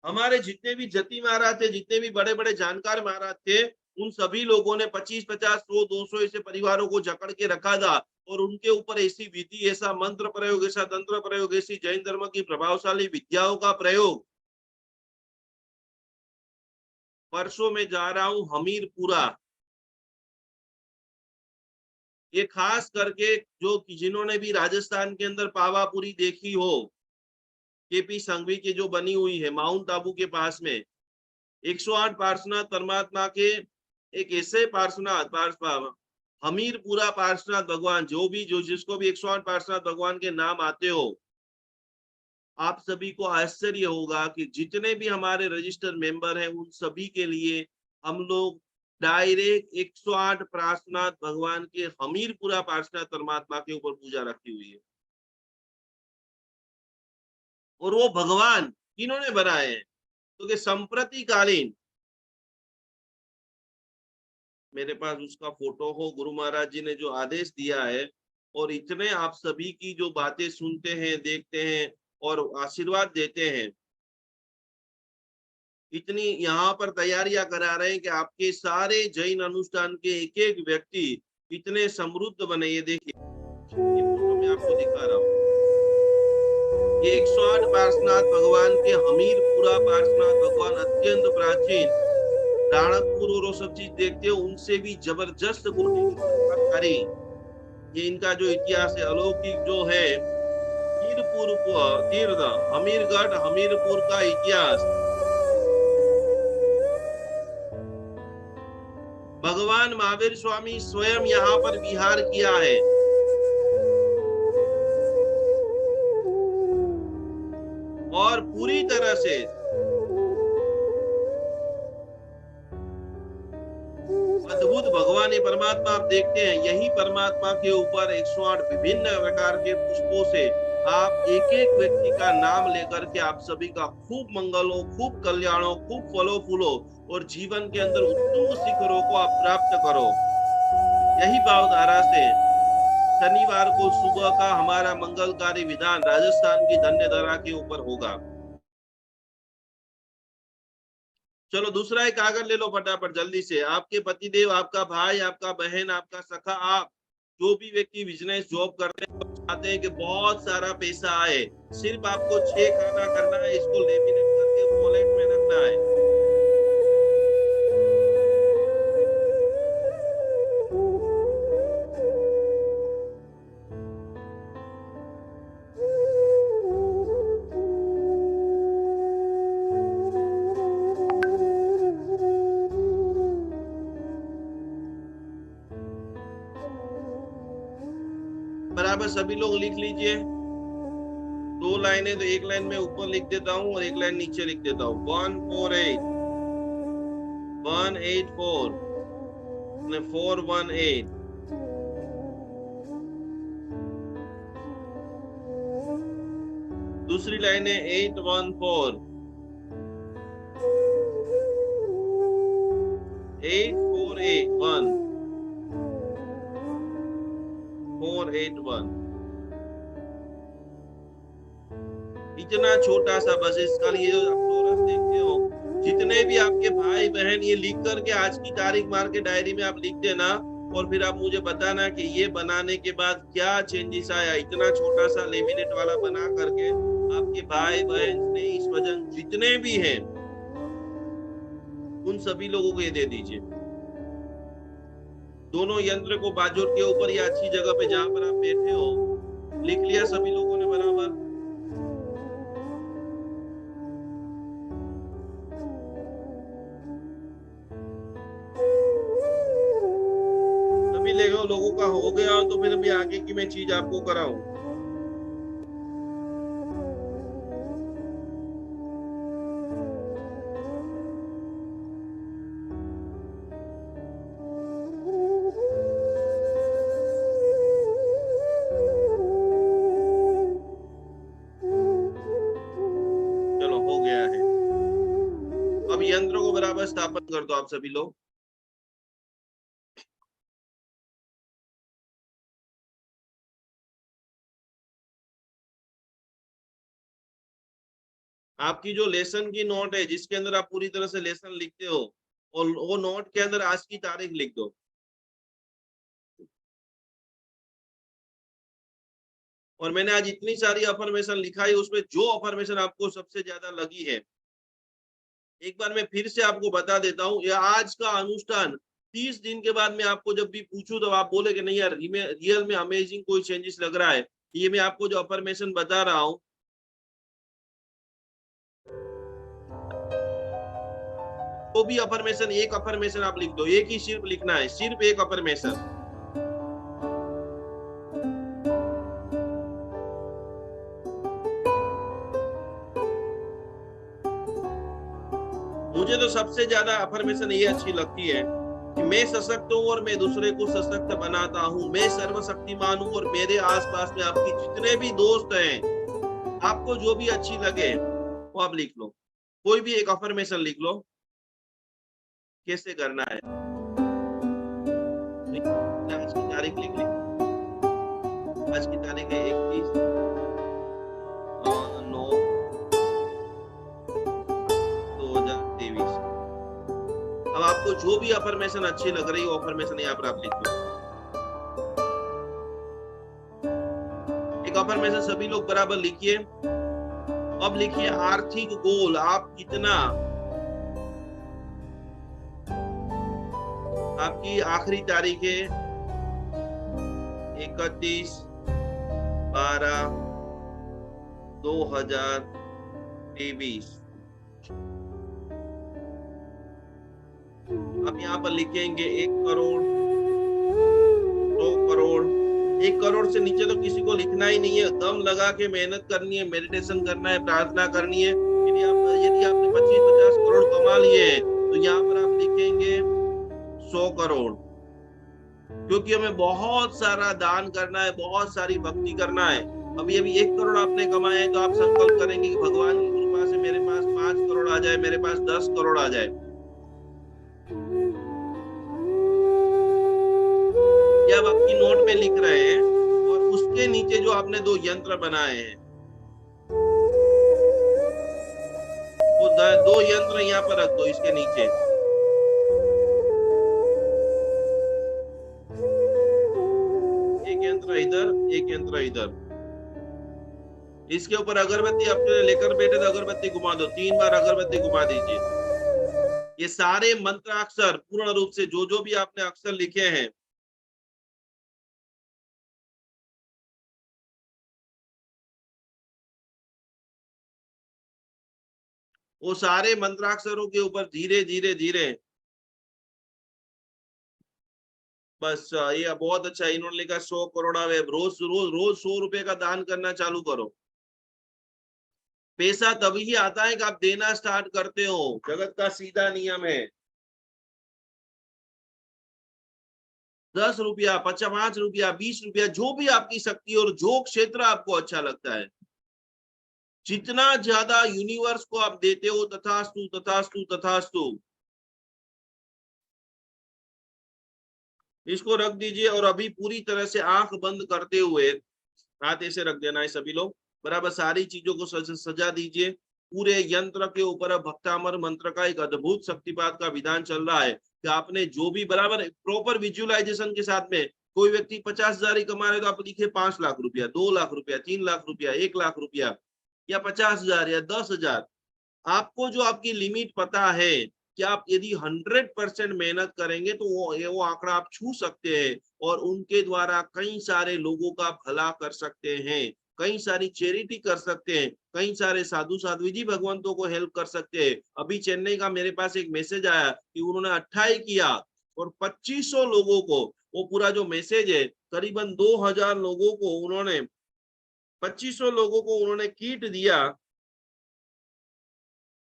हमारे जितने भी जति महाराज थे, जितने भी बड़े बड़े जानकार महाराज थे, उन सभी लोगों ने 25 50 100 200 ऐसे परिवारों को जकड़ के रखा था और उनके ऊपर ऐसी विधि, ऐसा मंत्र प्रयोग, ऐसा तंत्र प्रयोग, ऐसी जैन धर्म की प्रभावशाली विद्याओं का प्रयोग। परसों में जा रहा हूं हमीरपुरा, ये खास करके जो जिन्होंने भी राजस्थान के अंदर पावापुरी देखी हो, केपी संघवी की जो बनी हुई है माउंट आबू के पास में, 108 पार्श्वनाथ परमात्मा के एक ऐसे पार्श्वनाथ हमीरपुरा पार्श्वनाथ भगवान, जो भी जो जिसको भी 108 पार्श्वनाथ भगवान के नाम आते हो, आप सभी को आश्चर्य होगा कि जितने भी हमारे रजिस्टर मेंबर हैं उन सभी के लिए हम लोग डायरेक्ट 108 पार्श्वनाथ भगवान के हमीरपुरा पार्श्वनाथ परमात्मा के ऊपर पूजा रखी हुई है। और वो भगवान किन्होंने बनाए हैं? तो कि संप्रति कालीन मेरे पास उसका फोटो हो, गुरु महाराज जी ने जो आदेश दिया है और इतने आप सभी की जो बातें सुनते हैं, देखते हैं और आशीर्वाद देते हैं, इतनी यहाँ पर तैयारियां करा रहे हैं कि आपके सारे जैन अनुष्ठान के एक एक व्यक्ति इतने समृद्ध बने। ये देखिए, ये फोटो मैं आपको दिखा रहा हूँ, ये 108 पार्श्वनाथ भगवान के हमीरपुरा पार्श्वनाथ भगवान अत्यंत प्राचीन, राणकपुर और वो सब चीज देखते हो उनसे भी जबरदस्त कोटि की पत्रकारी। ये इनका जो इतिहास है अलौकिक जो है, तीर्थ हमीरगढ़ हमीरपुर का इतिहास, भगवान महावीर स्वामी स्वयं यहाँ पर विहार किया है और पूरी तरह से अद्भुत भगवान ये परमात्मा आप देखते हैं। यही परमात्मा के ऊपर 108 विभिन्न प्रकार के पुष्पों से आप एक एक व्यक्ति का नाम लेकर के आप सभी का खूब मंगल हो, खूब कल्याण हो, खूब फलो फूलो और जीवन के अंदर उत्तुंग शिखरों को आप प्राप्त करो। यही भावधारा से शनिवार को सुबह का हमारा मंगलकारी विधान राजस्थान की धन्य धरा के ऊपर होगा। चलो दूसरा एक कागज ले लो फटाफट जल्दी से। आपके पतिदेव, आपका भाई, आपका बहन, आपका सखा, आप जो भी व्यक्ति बिजनेस जॉब करते हैं, चाहते हैं कि बहुत सारा पैसा आए, सिर्फ आपको 6 खाना करना है, इसको लेमिनेट करके वॉलेट में रखना है। बराबर सभी लोग लिख लीजिए। 2 लाइनें तो एक लाइन में ऊपर लिख देता हूँ और एक लाइन नीचे लिख देता हूँ। 148 184 418। दूसरी लाइन है 814 8481 481। इतना छोटा सा बस इसका लिए जो आप चौरस देखते हो, जितने भी आपके भाई बहन ये लिख करके आज की तारीख मार के डायरी में आप लिख देना और फिर आप मुझे बताना कि ये बनाने के बाद क्या चेंजेस आया। इतना छोटा सा लेमिनेट वाला बना करके आपके भाई बहन स्नेही स्वजन जितने भी हैं उन सभी लोगों को ये दे दीजिए। दोनों यंत्र को बाजू के ऊपर या अच्छी जगह पे जहां पर आप बैठे हो लिख लिया सभी लोगों ने बराबर। हो, लोगों का हो गया हो, तो फिर अभी आगे की मैं चीज आपको कराऊं। चलो हो गया है। अब यंत्र को बराबर स्थापित कर दो आप सभी लोग। आपकी जो लेसन की नोट है, जिसके अंदर आप पूरी तरह से लेसन लिखते हो, और वो नोट के अंदर आज की तारीख लिख दो। और मैंने आज इतनी सारी अफर्मेशन लिखा है, उसमें जो अफर्मेशन आपको सबसे ज्यादा लगी है, एक बार मैं फिर से आपको बता देता हूँ। यह आज का अनुष्ठान 30 दिन के बाद मैं आपको जब भी पूछूं तो आप बोले कि नहीं यार, रियल में अमेजिंग कोई चेंजेस लग रहा है। ये मैं आपको जो अफर्मेशन बता रहा हूँ, वो भी अफर्मेशन, एक अफर्मेशन आप लिख दो, एक ही सिर्फ लिखना है, सिर्फ एक अफर्मेशन। मुझे तो सबसे ज्यादा अफर्मेशन ये अच्छी लगती है कि मैं सशक्त हूँ और मैं दूसरे को सशक्त बनाता हूँ, मैं सर्वशक्तिमान हूँ और मेरे आसपास में आपकी जितने भी दोस्त हैं, आपको जो भी अच्छी लगे वो आप लिख लो। कोई भी एक अफर्मेशन लिख लो। कैसे करना है, आज की तारीख लिख ली। आज की तारीख है 31/9/2023। अब आपको जो भी अफर्मेशन अच्छी लग रही है वो अफर्मेशन यहाँ पर आप लिख दो। एक अफर्मेशन सभी लोग बराबर लिखिए। अब लिखिए आर्थिक गोल, आप कितना, आपकी आखिरी तारीख है 31/12/2023। अब यहाँ पर लिखेंगे 1 करोड़, 100 करोड़। 1 करोड़ से नीचे तो किसी को लिखना ही नहीं है, दम लगा के मेहनत करनी है, मेडिटेशन करना है, प्रार्थना करनी है। यदि आपने 25-50 करोड़ कमा लिए हैं तो यहाँ पर आप लिखेंगे 100 करोड़, क्योंकि हमें बहुत सारा दान करना है, बहुत सारी भक्ति करना है। अभी 1 करोड़ आपने कमाए हैं तो आप संकल्प करेंगे कि भगवान की कृपा से मेरे पास 5 करोड़ आ जाए, मेरे पास 10 करोड़ आ जाए। ये आप आपकी नोट में लिख रहे हैं, और उसके नीचे जो आपने 2 यंत्र बनाए हैं, वो 2 यंत्र यहाँ पर रख दो इसके नीचे। एक यंत्र इधर, एक यंत्र इधर। इसके ऊपर अगरबत्ती अपने लेकर बैठे तो अगरबत्ती घुमा दो, 3 बार अगरबत्ती घुमा दीजिए। ये सारे मंत्राक्षर पूर्ण रूप से जो जो भी आपने अक्षर लिखे हैं, वो सारे मंत्राक्षरों के ऊपर धीरे धीरे धीरे, बस ये बहुत अच्छा। इन्होंने लिखा 100 करोड़ आवे। रोज रोज रोज 100 रुपए का दान करना चालू करो। पैसा तभी आता है कि आप देना स्टार्ट करते हो, जगत का सीधा नियम है। 10 रुपया, 5 रुपया, 20 रुपया, जो भी आपकी शक्ति और जो क्षेत्र आपको अच्छा लगता है, जितना ज्यादा यूनिवर्स को आप देते हो, तथास्तु तथास्तु तथास्तु। इसको रख दीजिए और अभी पूरी तरह से आंख बंद करते हुए हाथ ऐसे रख देना है सभी लोग। बराबर सारी चीजों को सजा दीजिए। पूरे यंत्र के ऊपर अब भक्तामर मंत्र का एक अद्भुत शक्तिपात का विधान चल रहा है कि आपने जो भी बराबर प्रॉपर विजुअलाइजेशन के साथ में, कोई व्यक्ति 50,000 ही कमा रहे तो आप लिखिए 5 लाख रुपया, 2 लाख रुपया, 3 लाख रुपया, 1 लाख रुपया, या 50,000 या 10,000। आपको जो आपकी लिमिट पता है कि आप यदि 100% मेहनत करेंगे तो वो आंकड़ा आप छू सकते हैं, और उनके द्वारा कई सारे लोगों का भला कर सकते हैं, कई सारी चैरिटी कर सकते हैं, कई सारे साधु साध्वी जी भगवंतों को हेल्प कर सकते हैं। अभी चेन्नई का मेरे पास एक मैसेज आया कि उन्होंने 28 किया और 2500 लोगों को वो पूरा जो मैसेज है, करीबन 2000 लोगों को उन्होंने, 2500 लोगों को उन्होंने किट दिया।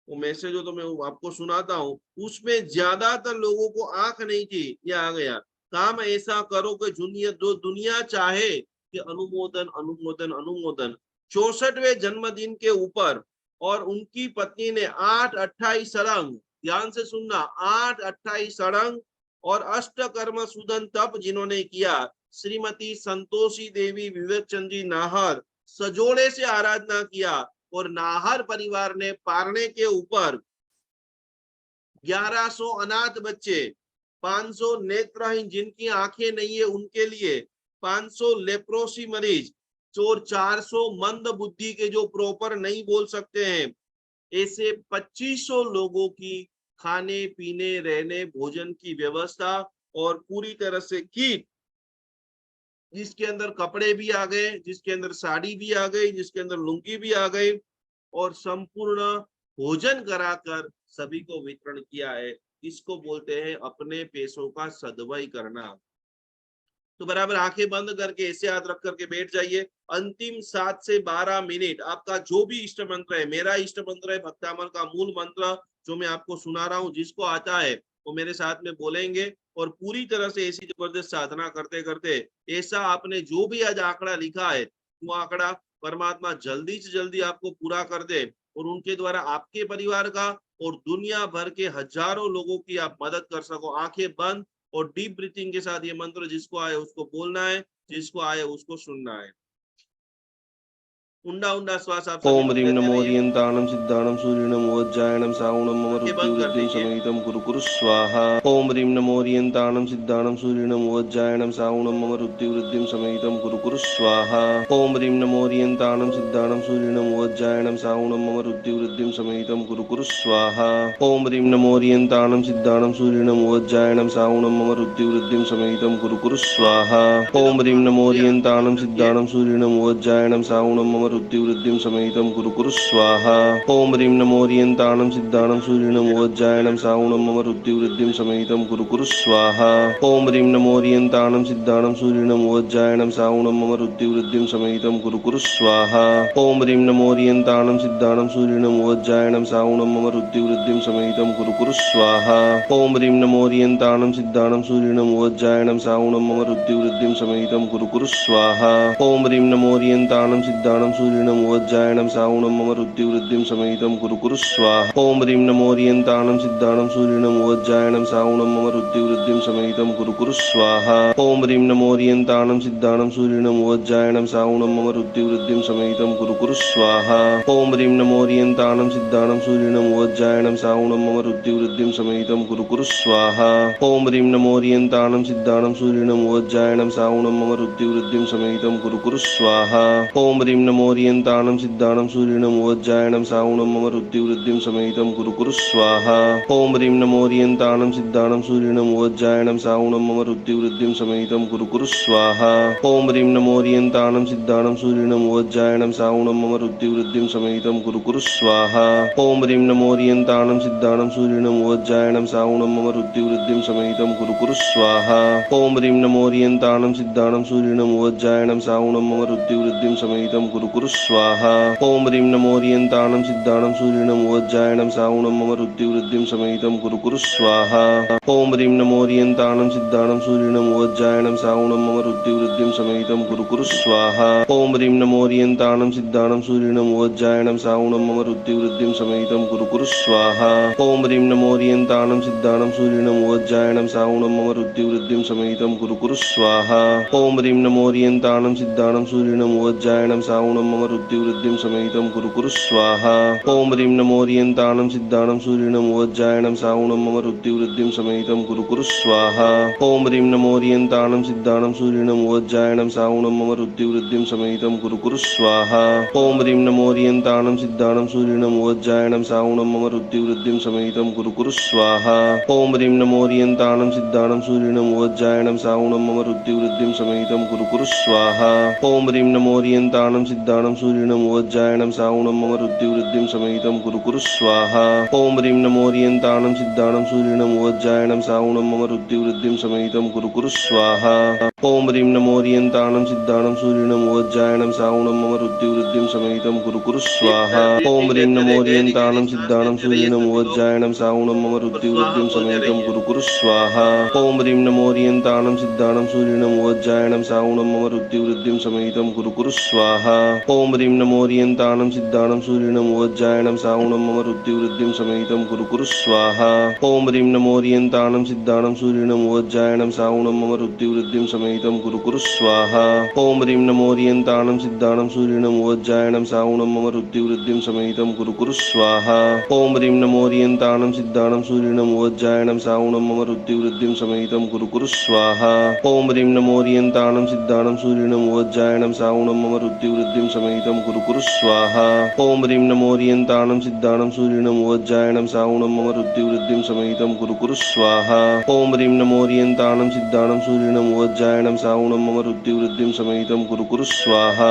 वो मैसेज हो तो मैं आपको सुनाता हूँ। उसमें ज्यादातर लोगों को आंख नहीं थी, ये आ गया, काम ऐसा करो कि जो दुनिया चाहे कि अनुमोदन अनुमोदन अनुमोदन। 64वें जन्मदिन के ऊपर और उनकी पत्नी ने 828 सड़ंग, ध्यान से सुनना, 828 सड़ंग और अष्टकर्म सुदन तप जिन्होंने किया, श्रीमती संतोषी देवी विवेक चंद जी नाहर सजोड़े से आराधना किया। और नाहर परिवार ने पारने के ऊपर 1100 अनाथ बच्चे, 500 नेत्रहीन जिनकी आंखें नहीं है उनके लिए, 500 लेप्रोसी मरीज, और 400 मंद बुद्धि के जो प्रॉपर नहीं बोल सकते हैं, ऐसे 2500 लोगों की खाने पीने रहने भोजन की व्यवस्था और पूरी तरह से किट, जिसके अंदर कपड़े भी आ गए, जिसके अंदर साड़ी भी आ गई, जिसके अंदर लुंगी भी आ गई, और संपूर्ण भोजन कराकर सभी को वितरण किया है। इसको बोलते हैं अपने पैसों का सदुपयोग करना। तो बराबर आंखें बंद करके ऐसे हाथ रख करके बैठ जाइए। अंतिम 7 से 12 मिनट आपका जो भी इष्ट मंत्र है, मेरा इष्ट मंत्र है भक्तामल का मूल मंत्र जो मैं आपको सुना रहा हूँ, जिसको आता है वो मेरे साथ में बोलेंगे और पूरी तरह से ऐसी जबरदस्त साधना करते करते ऐसा आपने जो भी आज आंकड़ा लिखा है वो आंकड़ा परमात्मा जल्दी से जल्दी आपको पूरा कर दे और उनके द्वारा आपके परिवार का और दुनिया भर के हजारों लोगों की आप मदद कर सको। आंखें बंद और डीप ब्रीथिंग के साथ ये मंत्र जिसको आए उसको बोलना है, जिसको आए उसको सुनना है। उंडा उंडा श्वास आप सभी ओम लोग ह्रीं लेते नमो रहिए। ओरियंताणं सिद्धाणं सूर्यणं वज्रायणं सावणं मम आंखें बंद कर रुद्रवृद्धिं दीजिए। समेतं कुरु कुरु स्वाहा। ओम ह्रीं नमो ओरियंताणं सिद्धाणं सूर्यणं वज्रायणं सावणं मम रुद्रवृद्धिं समेतं कुरु कुरु स्वाहा। ओम ह्रीं नमो ओरियंताणं सिद्धाणं सूर्यणं वज्रायणं सावणं मम रुद्रवृद्धिं समेतं कुरु कुरु स्वाहा। ओम ह्रीं नमो ओरियंताणं सिद्धाणं सूर्यणं वज्रायणं सावणं मम रुद्रवृद्धिं समेतं कुरु कुरु स्वाहा। सभी ओम लोग ह्रीं नमो पूरी आंखें ओरियंताणं बंद रखिए। सिद्धाणं सूर्यणं वज्रायणं सावणं मम रुद्रवृद्धिं समेतं कुरु कुरु स्वाहा। ओम ह्रीं नमो ओरियंताणं सिद्धाणं सूर्यणं वज्रायणं सावणं मम रुद्रवृद्धिं समेतं कुरु कुरु स्वाहा। ओम ह्रीं नमो ओरियंताणं सिद्धाणं सूर्यणं वज्रायणं सावणं मम रुद्रवृद्धिं समेतं कुरु कुरु स्वाहा। ओम ह्रीं नमो ओरियंताणं सिद्धाणं सूर्यणं वज्रायणं सावणं मम रुद्रवृद्धिं समेतं कुरु कुरु स्वाहा। ओम ह्रीं नमो ओरियंताणं सिद्धाणं सूर्यणं वज्रायणं सावणं मम रुद्रवृद्धिं समेतं कुरु कुरु स्वाहा। ओम ह्रीं नमो ओरियंताणं सिद्धाणं सूर्यणं वज्रायणं सावणं मम रुद्रवृद्धिं समेतं कुरु कुरु स्वाहा। ओम ह्रीं नमो ओरियंताणं सिद्धाणं सूर्यणं वज्रायणं सावणं मम रुद्रवृद्धिं समेतं कुरु कुरु स्वाहा। ओम ह्रीं नमो ओरियंताणं सिद्धाणं सूर्यणं वज्रायणं सावणं मम रुद्रवृद्धिं समेतं कुरु कुरु स्वाहा। ओम ह्रीं नमो ओरियंताणं सिद्धाणं सूर्यणं वज्रायणं सावणं मम रुद्रवृद्धिं समेतं कुरु कुरु स्वाहा। ओम ह्रीं नमो ओरियंताणं सिद्धाणं सूर्यणं वज्रायणं सावणं मम रुद्रवृद्धिं समेतं कुरु कुरु स्वाहा। ओम ह्रीं नमो ओरियंताणं सिद्धाणं सूर्यणं वज्रायणं सावणं मम रुद्रवृद्धिं समेतं कुरु कुरु स्वाहा। ओम ह्रीं नमो ओरियंताणं सिद्धाणं सूर्यणं वज्रायणं सावणं मम रुद्रवृद्धिं समेतं कुरु कुरु स्वाहा। ओम ह्रीं नमो ओरियंताणं सिद्धाणं सूर्यणं वज्रायणं सावणं मम रुद्रवृद्धिं समेतं कुरु कुरु स्वाहा। ओम ह्रीं नमो ओरियंताणं सिद्धाणं सूर्यणं वज्रायणं सावणं मम रुद्रवृद्धिं समेतं कुरु कुरु स्वाहा। ओम ह्रीं नमो ओरियंताणं सिद्धाणं सूर्यणं वज्रायणं सावणं मम रुद्रवृद्धिं समेतं कुरु कुरु स्वाहा। ओम ह्रीं नमो ओरियंताणं सिद्धाणं सूर्यणं वज्रायणं सावणं मम रुद्रवृद्धिं समेतं कुरु कुरु स्वाहा। ओम ह्रीं नमो ओरियंताणं सिद्धाणं सूर्यणं वज्रायणं सावणं मम रुद्रवृद्धिं समेतं कुरु कुरु स्वाहा। ओम ह्रीं नमो ओरियंताणं सिद्धाणं सूर्यणं वज्रायणं सावणं मम रुद्रवृद्धिं समेतं कुरु कुरु स्वाहा। ओम ह्रीं नमो ओरियंताणं सिद्धाणं सूर्यणं वज्रायणं सावणं मम रुद्रवृद्धिं समेतं कुरु कुरु स्वाहा। ओम ह्रीं नमो ओरियंताणं सिद्धाणं सूर्यणं वज्रायणं सावणं मम रुद्रवृद्धिं समेतं कुरु कुरु स्वाहा। ओम ह्रीं नमो ओरियंताणं सिद्धाणं सूर्यणं वज्रायणं सावणं मम रुद्रवृद्धिं समेतं कुरु कुरु स्वाहा। ओम ह्रीं नमो ओरियंताणं सिद्धाणं सूर्यणं वज्रायणं सावणं मम रुद्रवृद्धिं समेतं कुरु कुरु स्वाहा। ओम ह्रीं नमो ओरियंताणं सिद्धाणं सूर्यणं वज्रायणं सावणं मम रुद्रवृद्धिं समेतं कुरु कुरु स्वाहा। ओम ह्रीं नमो ओरियंताणं सिद्धाणं सूर्यणं वज्रायणं सावणं मम रुद्रवृद्धिं समेतं कुरु कुरु स्वाहा। ओम ह्रीं नमो ओरियंताणं सिद्धाणं सिद्धाणं सूर्यणं वज्रायणं सावणं मम रुद्धिवृद्धिं समेतं कुरु कुरु स्वाहा। ॐ ह्रीं नमो ओरियन्ताणं सिद्धाणं सूर्यणं वज्रायणं सावणं मम रुद्धिवृद्धिं समेतं कुरु कुरु स्वाहा। ॐ ह्रीं नमो ओरियन्ताणं सिद्धाणं सूर्यणं वज्रायणं सावणं मम रुद्धिवृद्धिं समेतं कुरु कुरु स्वाहा। ॐ ह्रीं नमो ओरियन्ताणं सिद्धाणं सूर्यणं वज्रायणं सावणं मम रुद्धिवृद्धिं समेतं कुरु कुरु स्वाहा। ॐ ह्रीं नमो ओरियन्ताणं सिद्धाणं सूर्यणं वज्रायणं सावणं मम रुद्धिवृद्धिं समेतं कुरु कुरु स्वाहा। ॐ ह्रीं नमो ओरियन्ताणं सिद्धाणं सूर्यणं वज्रायणं सावणं मम रुद्धिवृद्धिं समेतं कुरु कुरु स्वाहा। ॐ ह्रीं नमो ओरियन्ताणं सिद्धाणं सूर्यणं वज्रायणं सावणं मम रुद्धिवृद्धिं समेतं कुरु कुरु स्वाहा। ॐ ह्रीं नमो ओरियन्ताणं सिद्धाणं सूर्यणं वज्रायणं सावणं मम रुद्धिवृद्धिं समेतं कुरु कुरु स्वाहा। ॐ ह्रीं नमो ओरियन्ताणं सिद्धाणं सूर्यणं वज्रायणं सावणं मम रुद्धिवृद्धिं समेतं कुरु कुरु स्वाहा। ॐ ह्रीं नमो ओरियन्ताणं सिद्धाणं सूर्यणं वज्रायणं सावणं मम रुद्धिवृद्धिं समेतं कुरु कुरु स्वाहा। ॐ ह्रीं नमो ओरियन्ताणं सिद्धाणं सूर्यणं वज्रायणं सावणं मम रुद्धिवृद्धिं समेतं कुरु कुरु स्वाहा। ॐ ह्रीं नमो ओरियन्ताणं सिद्धाणं सूर्यणं वज्रायणं सावणं मम रुद्धिवृद्धिं समेतं कुरु कुरु स्वाहा।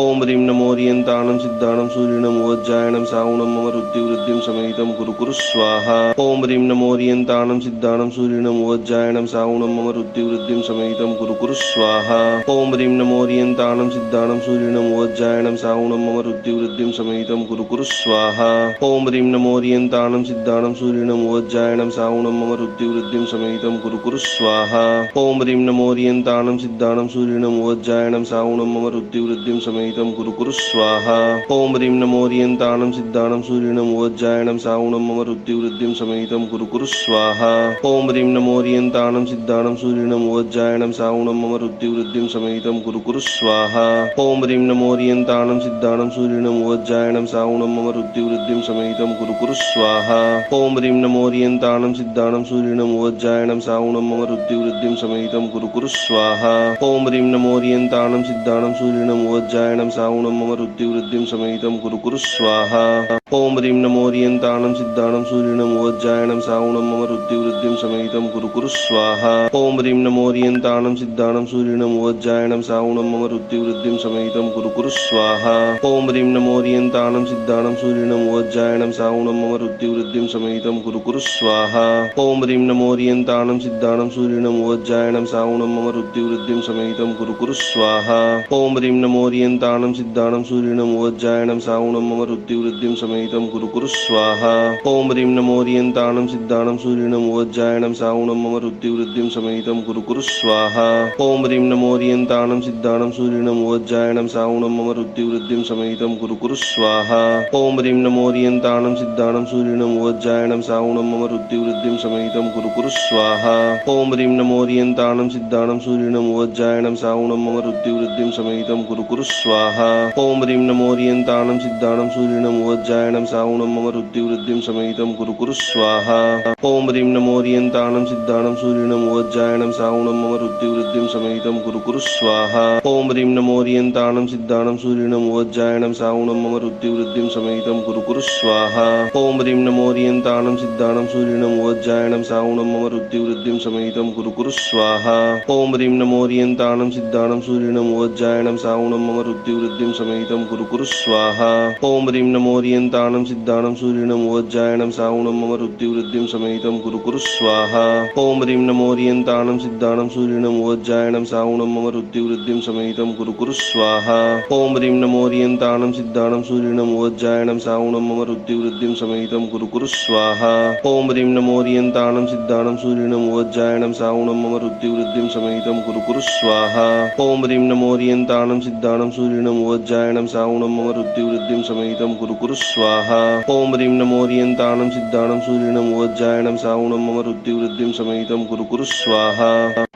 ॐ ह्रीं नमो ओरियन्ताणं सिद्धाणं सूर्यणं वज्रायणं सावणं मम रुद्धिवृद्धिं समेतं कुरु कुरु स्वाहा। ॐ ह्रीं नमो ओरियन्ताणं सिद्धाणं सूर्यणं वज्रायणं सावणं मम रुद्धिवृद्धिं समेतं कुरु कुरु स्वाहा। ॐ ह्रीं नमो ओरियन्ताणं सिद्धाणं सूर्यणं वज्रायणं सावणं मम रुद्धिवृद्धिं समेतं कुरु कुरु स्वाहा। ॐ ह्रीं नमो ओरियन्ताणं सिद्धाणं सूर्यणं वज्रायणं सावणं मम रुद्धिवृद्धिं समेतं कुरु कुरु स्वाहा। ॐ ह्रीं नमो ओरियन्ताणं सिद्धाणं सूर्यणं वज्रायणं सावणं मम रुद्धिवृद्धिं समेतं कुरु कुरु स्वाहा। ॐ ह्रीं नमो ओरियन्ताणं सिद्धाणं सूर्यणं वज्रायणं सावणं मम रुद्धिवृद्धिं समेतं कुरु कुरु स्वाहा। ॐ ह्रीं नमो ओरियन्ताणं सिद्धाणं सूर्यणं वज्रायणं सावणं मम रुद्धिवृद्धिं समेतं कुरु कुरु स्वाहा। ॐ ह्रीं नमो ओरियन्ताणं सिद्धाणं सूर्यणं वज्रायणं सावणं मम रुद्धिवृद्धिं समेतं कुरु कुरु स्वाहा। ॐ ह्रीं नमो ओरियन्ताणं सिद्धाणं सूर्यणं वज्रायणं सावणं मम रुद्धिवृद्धिं समेतं कुरु कुरु स्वाहा। ॐ ह्रीं नमो ओरियन्ताणं सिद्धाणं सूर्यणं वज्रायणं सावणं मम रुद्धिवृद्धिं समेतं कुरु कुरु स्वाहा। ॐ ह्रीं नमो ओरियन्ताणं सिद्धाणं सूर्यणं वज्रायणं सावणं मम रुद्धिवृद्धिं समेतं कुरु कुरु स्वाहा। ॐ ह्रीं नमो ओरियन्ताणं सिद्धाणं सूर्यणं वज्रायणं सावणं मम रुद्धिवृद्धिं समेतं कुरु कुरु स्वाहा। ॐ ह्रीं नमो ओरियन्ताणं सिद्धाणं सूर्यणं वज्रायणं सावणं मम रुद्धिवृद्धिं समेतं कुरु कुरु स्वाहा। ॐ ह्रीं नमो ओरियन्ताणं सिद्धाणं सूर्यणं वज्रायणं सावणं मम रुद्धिवृद्धिं समेतं कुरु कुरु स्वाहा। ॐ ह्रीं नमो ओरियन्ताणं सिद्धाणं सूर्यणं वज्रायणं सावणं मम रुद्धिवृद्धिं समेतं कुरु कुरु स्वाहा। ॐ ह्रीं नमो ओरियन्ताणं सिद्धाणं सूर्यणं वज्रायणं सावणं मम रुद्धिवृद्धिं समेतं कुरु कुरु स्वाहा। ॐ ह्रीं नमो ओरियन्ताणं सिद्धाणं सूर्यणं वज्रायणं सावणं मम रुद्धिवृद्धिं समेतं कुरु कुरु स्वाहा। ॐ ह्रीं नमो ओरियन्ताणं सिद्धाणं सूर्यणं वज्रायणं सावणं मम रुद्धिवृद्धिं समेतं कुरु कुरु स्वाहा। ॐ ह्रीं नमो ओरियन्ताणं सिद्धाणं सूर्यणं वज्रायणं सावणं मम रुद्धिवृद्धिं समेतं कुरु कुरु स्वाहा। ॐ ह्रीं नमो ओरियन्ताणं सिद्धाणं सूर्यणं वज्रायणं सावणं मम रुद्धिवृद्धिं समेतं कुरु कुरु स्वाहा। ॐ ह्रीं नमो ओरियन्ताणं सिद्धाणं सूर्यणं वज्रायणं सावणं मम रुद्धिवृद्धिं समेतं कुरु कुरु स्वाहा। ॐ ह्रीं नमो ओरियन्ताणं सिद्धाणं सूर्यणं वज्रायणं सावणं मम रुद्धिवृद्धिं समेतं कुरु कुरु स्वाहा। ॐ ह्रीं नमो ओरियन्ताणं सिद्धाणं सूर्यणं वज्रायणं सावणं मम रुद्धिवृद्धिं समेतं कुरु कुरु स्वाहा। ॐ ह्रीं नमो ओरियन्ताणं सिद्धाणं सूर्यणं वज्रायणं सावणं मम रुद्धिवृद्धिं समेतं कुरु कुरु स्वाहा। ॐ ह्रीं नमो ओरियन्ताणं सिद्धाणं सूर्यणं वज्रायणं सावणं मम रुद्धिवृद्धिं समेतं कुरु कुरु स्वाहा। ॐ ह्रीं नमो ओरियन्ताणं सिद्धाणं सूर्यणं वज्रायणं सावणं मम रुद्धिवृद्धिं समेतं कुरु कुरु स्वाहा। ॐ ह्रीं नमो ओरियन्ताणं सिद्धाणं सूर्यणं वज्रायणं सावणं मम रुद्धिवृद्धिं समेतं कुरु कुरु स्वाहा। ॐ ह्रीं नमो ओरियन्ताणं सिद्धाणं सूर्यणं वज्रायणं सावणं मम रुद्धिवृद्धिं समेतं कुरु कुरु स्वाहा। ॐ ह्रीं नमो ओरियन्ताणं सिद्धाणं सूर्यणं वज्रायणं सावणं मम रुद्धिवृद्धिं समेतं कुरु कुरु स्वाहा। ॐ ह्रीं नमो ओरियन्ताणं सिद्धाणं सूर्यणं वज्रायणं सावणं मम रुद्धिवृद्धिं समेतं कुरु कुरु स्वाहा।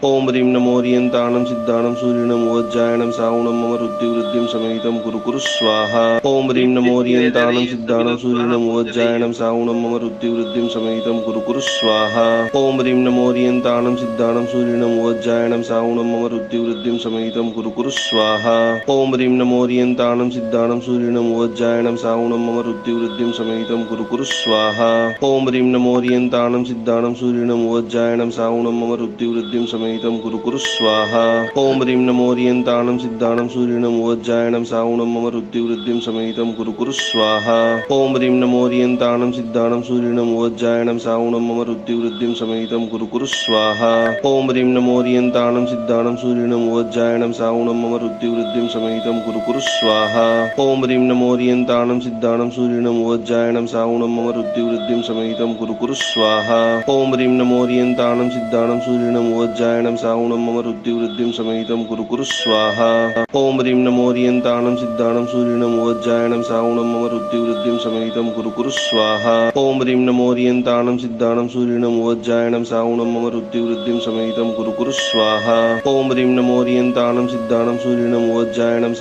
ॐ ह्रीं नमो ओरियन्ताणं सिद्धाणं सूर्यणं वज्रायणं सावणं मम रुद्धिवृद्धिं समेतं कुरु कुरु स्वाहा। ॐ ह्रीं नमो ओरियन्ताणं सिद्धाणं सूर्यणं वज्रायणं सावणं मम रुद्धिवृद्धिं समेतं कुरु कुरु स्वाहा। ॐ ह्रीं नमो ओरियन्ताणं सिद्धाणं सूर्यणं वज्रायणं सावणं मम रुद्धिवृद्धिं समेतं कुरु कुरु स्वाहा। ॐ ह्रीं नमो ओरियन्ताणं सिद्धाणं सूर्यणं वज्रायणं सावणं मम रुद्धिवृद्धिं समेतं कुरु कुरु स्वाहा। ॐ ह्रीं नमो ओरियन्ताणं सिद्धाणं सूर्यणं वज्रायणं सावणं मम रुद्धिवृद्धिं समेतं समेतं कुरु कुरु स्वाहा। ओम ह्रीं नमो ओरियंताणं सिद्धाणं सूर्यणं वज्रायणं सावणं मम रुद्धिवृद्धिं समेतं कुरु कुरु स्वाहा। ओम ह्रीं नमो ओरियंताणं सिद्धाणं सूर्यणं वज्रायणं सावणं मम रुद्धिवृद्धिं समेतं कुरु कुरु स्वाहा। ओम ह्रीं नमो ओरियंताणं सिद्धाणं सूर्यणं वज्रायणं सावणं मम रुद्धिवृद्धिं समेतं कुरु कुरु स्वाहा। ओम ह्रीं नमो ओरियंताणं सिद्धाणं सूर्यणं वज्रायणं सावणं मम रुद्धिवृद्धिं समेतं कुरु कुरु स्वाहा। ओम ह्रीं नमो ओरियंताणं सिद्धाणं सूर्यणं वज्रायणं सावणं मम रुद्धिवृद्धिं समेतं कुरु कुरु स्वाहा। ओम ह्रीं नमो ओरियंताणं सिद्धाणं सूर्यणं वज्रायणं सावणं मम रुद्धिवृद्धिं समेतं कुरु कुरु स्वाहा। ओम ह्रीं नमो ओरियंताणं सिद्धाणं सूर्यणं वज्रायणं सावणं मम रुद्धिवृद्धिं समेतं कुरु कुरु स्वाहा। ओम ह्रीं नमो ओरियंताणं सिद्धाणं सूर्यणं वज्रायणं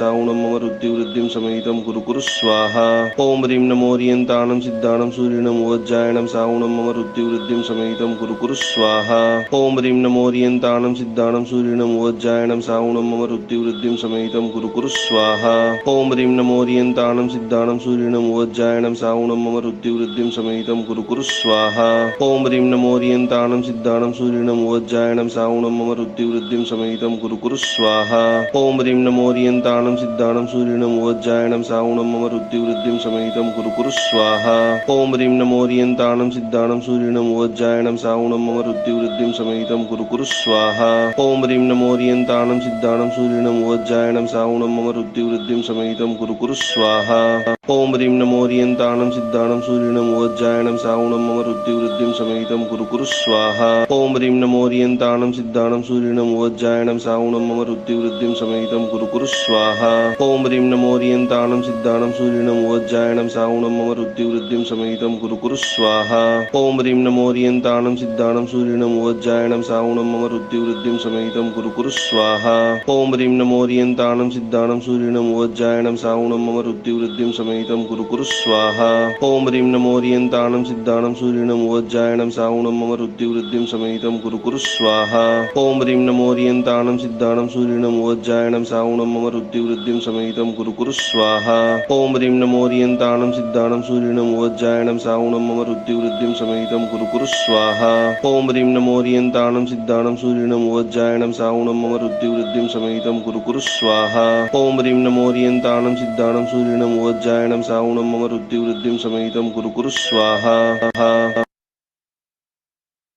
सावणं मम रुद्धिवृद्धिं समेतं कुरु कुरु स्वाहा। ओम ह्रीं नमो ओरियंताणं सिद्धाणं सूर्यणं वज्रायणं सावणं मम रुद्धिवृद्धिं समेतं कुरु कुरु स्वाहा। ओम ह्रीं नमो ओरियंताणं सिद्धाणं सूर्यणं वज्रायणं सावणं मम रुद्धिवृद्धिं समेतं कुरु कुरु स्वाहा। ओम ह्रीं नमो ओरियंताणं सिद्धाणं सूर्यणं वज्रायणं सावणं मम रुद्धिवृद्धिं समेतं कुरु कुरु स्वाहा। ओम ह्रीं नमो ओरियंताणं सिद्धाणं सूर्यणं वज्रायणं सावणं मम रुद्धिवृद्धिं समेतं कुरु कुरु स्वाहा। ओम ह्रीं नमो ओरियंताणं सिद्धाणं सूर्यणं वज्रायणं सावणं मम रुद्धिवृद्धिं समेतं कुरु कुरु स्वाहा। ओम ह्रीं नमो ओरियंताणं सिद्धाणं सूर्यणं वज्रायणं सावणं मम रुद्धिवृद्धिं समेतं कुरु कुरु स्वाहा। ओम ह्रीं नमो ओरियंताणं सिद्धाणं सूर्यणं वज्रायणं सावणं मम रुद्धिवृद्धिं समेतं कुरु कुरु स्वाहा। ओम ह्रीं नमो ओरियंताणं सिद्धाणं सूर्यणं वज्रायणं सावणं मम रुद्धिवृद्धिं समेतं कुरु कुरु स्वाहा। ओम ह्रीं नमो ओरियंताणं सिद्धाणं सूर्यणं वज्रायणं सावणं मम रुद्धिवृद्धिं समेतं कुरु कुरु स्वाहा। ओम ह्रीं नमो ओरियंताणं सिद्धाणं सूर्यणं वज्रायणं सावणं मम रुद्धिवृद्धिं समेतं कुरु कुरु स्वाहा। ओम ह्रीं नमो ओरियंताणं सिद्धाणं सूर्यणं वज्रायणं सावणं मम रुद्धिवृद्धिं समेतं कुरु कुरु स्वाहा। ओम ह्रीं नमो ओरियंताणं सिद्धाणं सूर्यणं वज्रायणं सावणं मम रुद्धिवृद्धिं समेतं कुरु कुरु स्वाहा। ओम ह्रीं नमो ओरियंताणं सिद्धाणं सूर्यणं वज्रायणं सावणं मम रुद्धिवृद्धिं समेतं कुरु कुरु स्वाहा। ओम ह्रीं नमो ओरियंताणं सिद्धाणं सूर्यणं वज्रायणं सावणं मम रुद्धिवृद्धिं समेतं कुरु कुरु स्वाहा। ओम ह्रीं नमो ओरियंताणं सिद्धाणं सूर्यणं वज्रायणं सावणं मम रुद्धिवृद्धिं समेतं कुरु कुरु स्वाहा। ओम ह्रीं नमो ओरियंताणं सिद्धाणं सूर्यणं वज्रायणं सावणं मम रुद्धिवृद्धिं समेतं कुरु कुरु स्वाहा। ओम ह्रीं नमो ओरियंताणं सिद्धाणं सूर्यणं वज्रायणं सावणं मम रुद्धिवृद्धिं समेतं कुरु कुरु स्वाहा।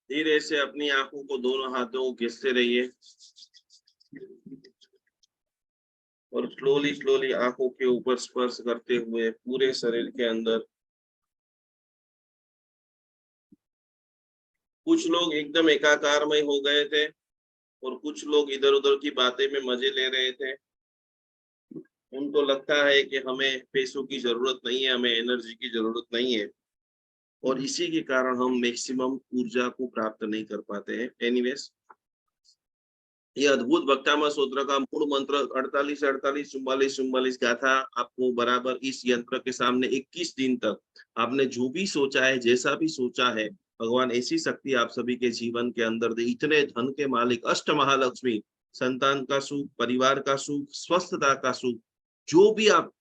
धीरे से अपनी आंखों को दोनों हाथों को घिसते रहिए और स्लोली स्लोली आंखों के ऊपर स्पर्श करते हुए पूरे शरीर के अंदर। कुछ लोग एकदम एकाकारमय हो गए थे और कुछ लोग इधर उधर की बातें में मजे ले रहे थे। उनको लगता है कि हमें पैसों की जरूरत नहीं है, हमें एनर्जी की जरूरत नहीं है और इसी के कारण हम मैक्सिमम ऊर्जा को प्राप्त नहीं कर पाते हैं। एनीवेज, ये अद्भुत भक्तामृत स्तोत्र का मूल मंत्र 48 48 44 44 गाथा आपको बराबर इस यंत्र के सामने 21 दिन तक आपने जो भी सोचा है, जैसा भी सोचा है, भगवान ऐसी शक्ति आप सभी के जीवन के अंदर दे। इतने धन के मालिक अष्ट महालक्ष्मी, संतान का सुख, परिवार का सुख, स्वस्थता का सुख, जो भी आप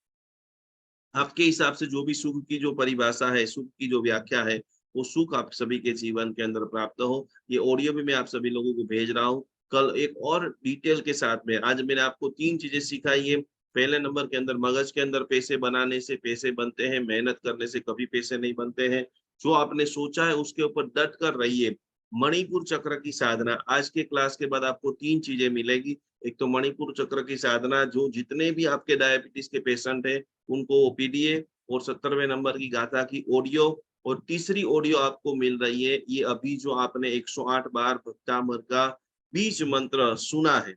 आपके हिसाब से जो भी सुख की जो परिभाषा है, सुख की जो व्याख्या है, वो सुख आप सभी के जीवन के अंदर प्राप्त हो। ये ऑडियो भी मैं आप सभी लोगों को भेज रहा हूँ। कल एक और डिटेल के साथ में आज मैंने आपको 3 चीजें सिखाई है। पहले नंबर के अंदर मगज के अंदर पैसे बनाने से पैसे बनते हैं, मेहनत करने से कभी पैसे नहीं बनते हैं। जो आपने सोचा है उसके ऊपर डट कर रहिए। मणिपुर चक्र की साधना, आज के क्लास के बाद आपको 3 चीजें मिलेगी। एक तो मणिपुर चक्र की साधना, जो जितने भी आपके डायबिटीज के पेशेंट है उनको ओपीडीए, और 70वें नंबर की गाथा की ऑडियो, और तीसरी ऑडियो आपको मिल रही है ये अभी जो आपने 108 बार भक्तामृत का बीज मंत्र सुना है।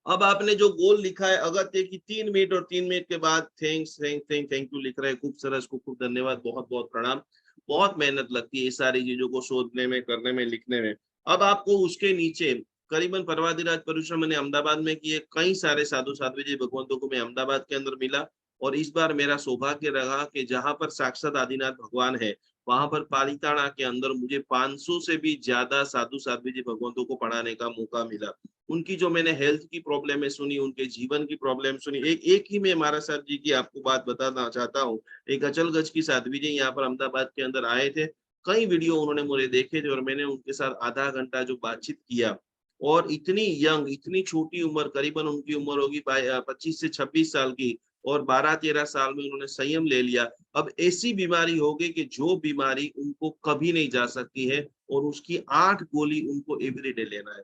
अब आपने जो गोल लिखा है अगत्य की 3 मिनट और 3 मिनट के बाद थैंक यू लिख रहे हैं, खूब सरस, खूब धन्यवाद, बहुत बहुत प्रणाम। बहुत मेहनत लगती है इस सारी चीजों को शोधने में, करने में, लिखने में। अब आपको उसके नीचे करीबन परवादिराज परिश्रम मैंने अहमदाबाद में किए, कई सारे साधु साध्वी जी भगवंतों को मैं अहमदाबाद के अंदर मिला, और इस बार मेरा सौभाग्य रहा कि जहां पर साक्षात आदिनाथ भगवान है वहां पर पालिताना के अंदर मुझे 500 से भी ज्यादा साधु साध्वी जी भगवंतों को पढ़ाने का मौका मिला। उनकी जो मैंने हेल्थ की प्रॉब्लम सुनी, उनके जीवन की प्रॉब्लम सुनी। एक ही मैं महाराज साहब जी की आपको बात बताना चाहता हूँ। एक अचलगज की साध्वी जी यहाँ पर अहमदाबाद के अंदर आए थे, कई वीडियो उन्होंने मुझे देखे थे और मैंने उनके साथ आधा घंटा जो बातचीत किया, और इतनी यंग, इतनी छोटी उम्र, करीबन उनकी उम्र होगी 25 से 26 साल की, और 12-13 साल में उन्होंने संयम ले लिया। अब ऐसी बीमारी हो गई कि जो बीमारी उनको कभी नहीं जा सकती है, और उसकी 8 गोली उनको एवरीडे लेना है।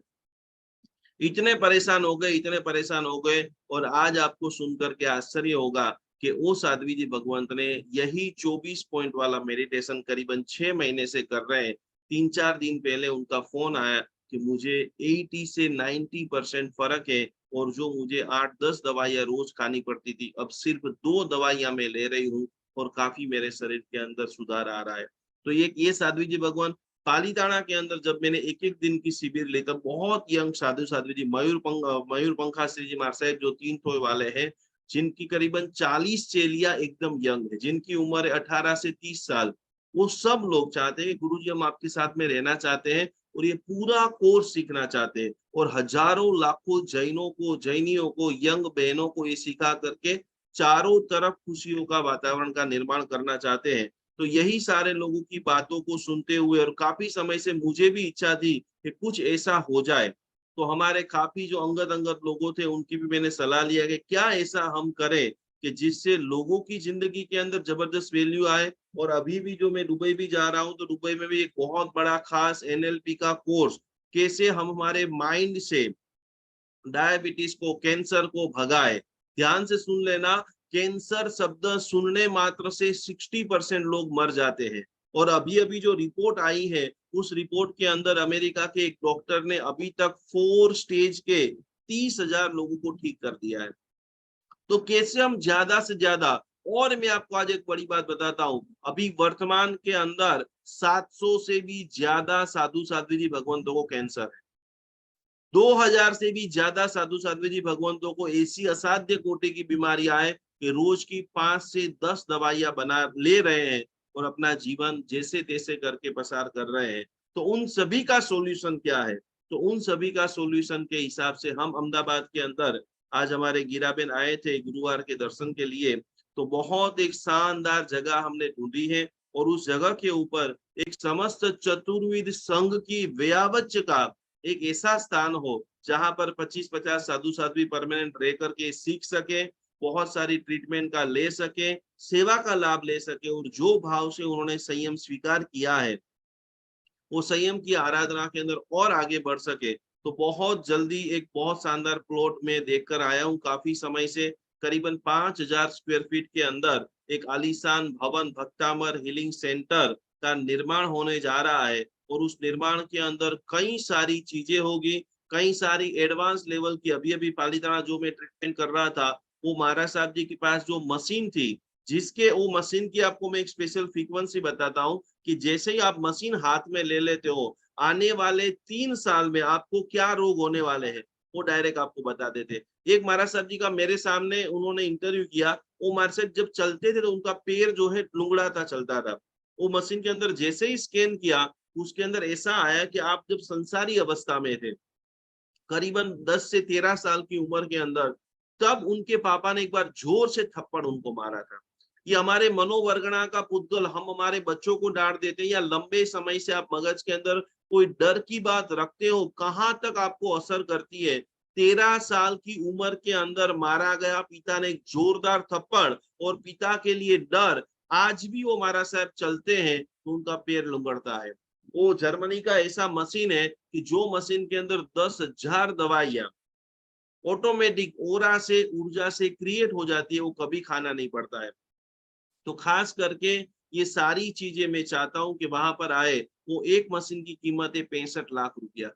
इतने परेशान हो गए, इतने परेशान हो गए, और आज आपको सुनकर के आश्चर्य होगा कि वो साध्वी जी भगवंत ने यही 24 पॉइंट वाला मेडिटेशन करीबन 6 महीने से कर रहे हैं। 3-4 दिन पहले उनका फोन आया कि मुझे 80 से 90% फर्क है, और जो मुझे 8-10 दवाइयां रोज खानी पड़ती थी, अब सिर्फ 2 दवाइयां मैं ले रही हूँ, और काफी मेरे शरीर के अंदर सुधार आ रहा है। तो ये साध्वी जी भगवान पालीताना के अंदर जब मैंने एक एक दिन की शिविर ली, तब बहुत यंग साध्वी जी, मयूर पंखाश्री जी महाराज साहब जो 3 थोए वाले हैं, जिनकी करीबन 40 चेलियां एकदम यंग है, जिनकी उम्र है 18 से 30 साल। वो सब लोग चाहते हैं कि गुरुजी हम आपके साथ में रहना चाहते हैं, और ये पूरा कोर्स सीखना चाहते हैं, और हजारों लाखों जैनों को, जैनियों को, यंग बहनों को ये सिखा करके चारों तरफ खुशियों का वातावरण का निर्माण करना चाहते हैं। तो यही सारे लोगों की बातों को सुनते हुए, और काफी समय से मुझे भी इच्छा थी कि कुछ ऐसा हो जाए, तो हमारे काफी जो अंगत अंगत लोगों थे उनकी भी मैंने सलाह लिया कि क्या ऐसा हम करें कि जिससे लोगों की जिंदगी के अंदर जबरदस्त वैल्यू आए। और अभी भी जो मैं दुबई भी जा रहा हूँ, तो दुबई में भी एक बहुत बड़ा खास NLP का कोर्स, कैसे हम हमारे माइंड से डायबिटीज को, कैंसर को भगाए। ध्यान से सुन लेना, कैंसर शब्द सुनने मात्र से 60% लोग मर जाते हैं। और अभी अभी जो रिपोर्ट आई है, उस रिपोर्ट के अंदर अमेरिका के एक डॉक्टर ने अभी तक 4 स्टेज के 30,000 लोगों को ठीक कर दिया है। तो कैसे हम ज्यादा से ज्यादा, और मैं आपको आज एक बड़ी बात बताता हूँ, अभी वर्तमान के अंदर 700 से भी ज्यादा साधु साध्वी जी भगवंतों को कैंसर है। 2000 से भी ज्यादा साधु साध्वी जी भगवंतों को ऐसी असाध्य कोटि की बीमारियां है कि रोज की 5 से 10 दवाइयां बना ले रहे हैं, और अपना जीवन जैसे तैसे करके पसार कर रहे हैं। तो उन सभी का सॉल्यूशन क्या है? तो उन सभी का सॉल्यूशन के हिसाब से हम अहमदाबाद के अंदर, आज हमारे गिराबेन आए थे गुरुवार के दर्शन के लिए, तो बहुत एक शानदार जगह हमने ढूंढी है, और उस जगह के ऊपर एक समस्त चतुर्विद संघ की व्यावच का एक ऐसा स्थान हो, जहां पर 25-50 साधु साध्वी परमानेंट रह करके सीख सके, बहुत सारी ट्रीटमेंट का ले सके, सेवा का लाभ ले सके, और जो भाव से उन्होंने संयम स्वीकार किया है, वो संयम की आराधना के अंदर और आगे बढ़ सके। तो बहुत जल्दी एक बहुत शानदार प्लॉट में देखकर आया हूँ, काफी समय से, करीबन 5,000 स्क्वायर फीट के अंदर एक आलीशान भवन, भक्तामर हीलिंग सेंटर का निर्माण होने जा रहा है। और उस निर्माण के अंदर कई सारी चीजें होगी, कई सारी एडवांस लेवल की। अभी अभी पालीताना जो मैं ट्रीटमेंट कर रहा था, वो महाराज साहब जी के पास जो मशीन थी, जिसके वो मशीन की आपको मैं एक स्पेशल फ्रीक्वेंसी बताता हूँ, कि जैसे ही आप मशीन हाथ में ले लेते हो, आने वाले 3 साल में आपको क्या रोग होने वाले हैं, वो डायरेक्ट आपको बता देते। एक महाराज साहब जी का मेरे सामने उन्होंने इंटरव्यू किया, वो महाराज साहब जब चलते थे तो उनका पैर जो है लुंगड़ाता चलता था। वो मशीन के अंदर जैसे ही स्कैन किया, उसके अंदर ऐसा आया कि आप जब संसारी अवस्था में थे, करीबन 10 से 13 साल की उम्र के अंदर, तब उनके पापा ने एक बार जोर से थप्पड़ उनको मारा था। ये हमारे मनोवर्गणा का पुद्गल, हम हमारे बच्चों को डांट देते हैं, या लंबे समय से आप मगज के अंदर कोई डर की बात रखते हो, कहां तक आपको असर करती है। 13 साल की उम्र के अंदर मारा गया पिता ने एक जोरदार थप्पड़, और पिता के लिए डर। आज भी वो महाराज साहब चलते हैं तो उनका पैर लुंगड़ता है। वो जर्मनी का ऐसा मशीन है कि जो मशीन के अंदर 10,000 दवाइयां ऑटोमेटिक ओरा से, ऊर्जा से क्रिएट हो जाती है, वो कभी खाना नहीं पड़ता है। तो खास करके ये सारी चीजें मैं चाहता हूं कि वहां पर आए। वो एक मशीन की कीमत है 65 लाख रुपया।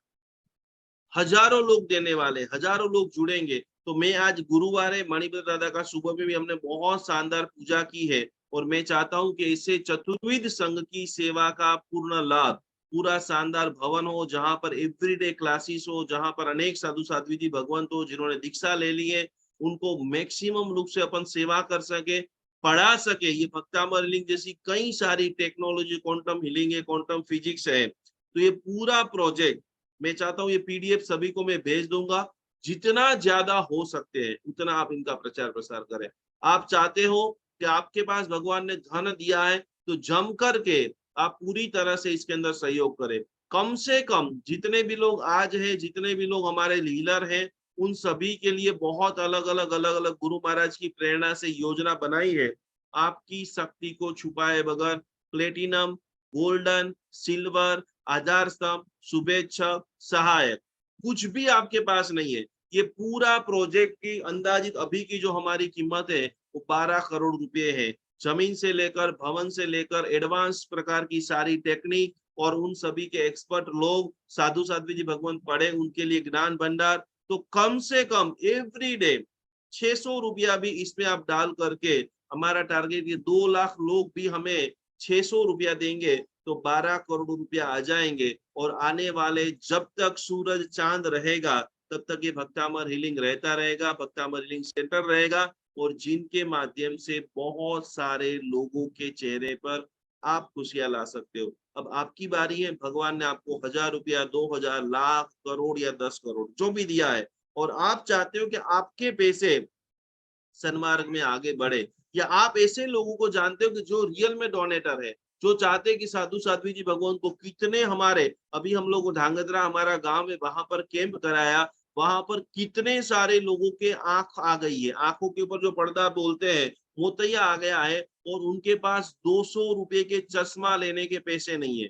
हजारों लोग देने वाले, हजारों लोग जुड़ेंगे। तो मैं आज गुरुवार है, मणिभद्र दादा का सुबह में भी हमने बहुत शानदार पूजा की है, और मैं चाहता हूं कि इससे चतुर्विद संघ की सेवा का पूर्ण लाभ, पूरा शानदार भवन हो, जहां पर एवरीडे क्लासेस हो, जहां पर अनेक साधु साध्वी जी भगवंत हो, जिन्होंने दीक्षा ले ली है, उनको मैक्सिमम रूप से अपन सेवा कर सके, पढ़ा सके। ये भक्तामर हीलिंग जैसी कई सारी टेक्नोलॉजी, क्वांटम हीलिंग है, क्वांटम फिजिक्स है, तो ये पूरा प्रोजेक्ट मैं चाहता हूँ, ये PDF सभी को मैं भेज दूंगा। जितना ज्यादा हो सकते हैं उतना आप इनका प्रचार प्रसार करें। आप चाहते हो कि आपके पास भगवान ने धन दिया है, तो जम करके आप पूरी तरह से इसके अंदर सहयोग करें। कम से कम जितने भी लोग आज हैं, जितने भी लोग हमारे लीडर हैं, उन सभी के लिए बहुत अलग अलग गुरु महाराज की प्रेरणा से योजना बनाई है। आपकी शक्ति को छुपाए बगैर प्लेटिनम, गोल्डन, सिल्वर, आधार स्तंभ, शुभेच्छक, सहायक कुछ भी आपके पास नहीं है। ये पूरा प्रोजेक्ट की अंदाजित अभी की जो हमारी कीमत है वो 12 करोड़ रुपए है। जमीन से लेकर भवन से लेकर एडवांस प्रकार की सारी टेक्निक और उन सभी के एक्सपर्ट लोग, साधु साध्वी जी भगवंत पढ़े उनके लिए ज्ञान भंडार। तो कम से कम एवरी डे 600 रुपया भी इसमें आप डाल करके, हमारा टारगेट ये 2 लाख लोग भी हमें 600 रुपया देंगे तो 12 करोड़ रुपया आ जाएंगे। और आने वाले जब तक सूरज चांद रहेगा तब तक ये भक्तामर हीलिंग रहता रहेगा, भक्तामर हीलिंग सेंटर रहेगा। और जिनके माध्यम से बहुत सारे लोगों के चेहरे पर आप खुशियां ला सकते हो। अब आपकी बारी है, भगवान ने आपको 1000 रुपया, 2000, लाख, करोड़ या 10 करोड़ जो भी दिया है, और आप चाहते हो कि आपके पैसे सन्मार्ग में आगे बढ़े, या आप ऐसे लोगों को जानते हो कि जो रियल में डोनेटर है, जो चाहते हैं कि साधु साध्वी जी भगवान को कितने हमारे, अभी हम लोग धांगध्रा हमारा गांव है, वहां पर कैंप कराया, वहां पर कितने सारे लोगों के आंख आ गई है, आंखों के ऊपर जो पर्दा बोलते हैं मोतिया आ गया है, और उनके पास 200 रुपए के चश्मा लेने के पैसे नहीं है।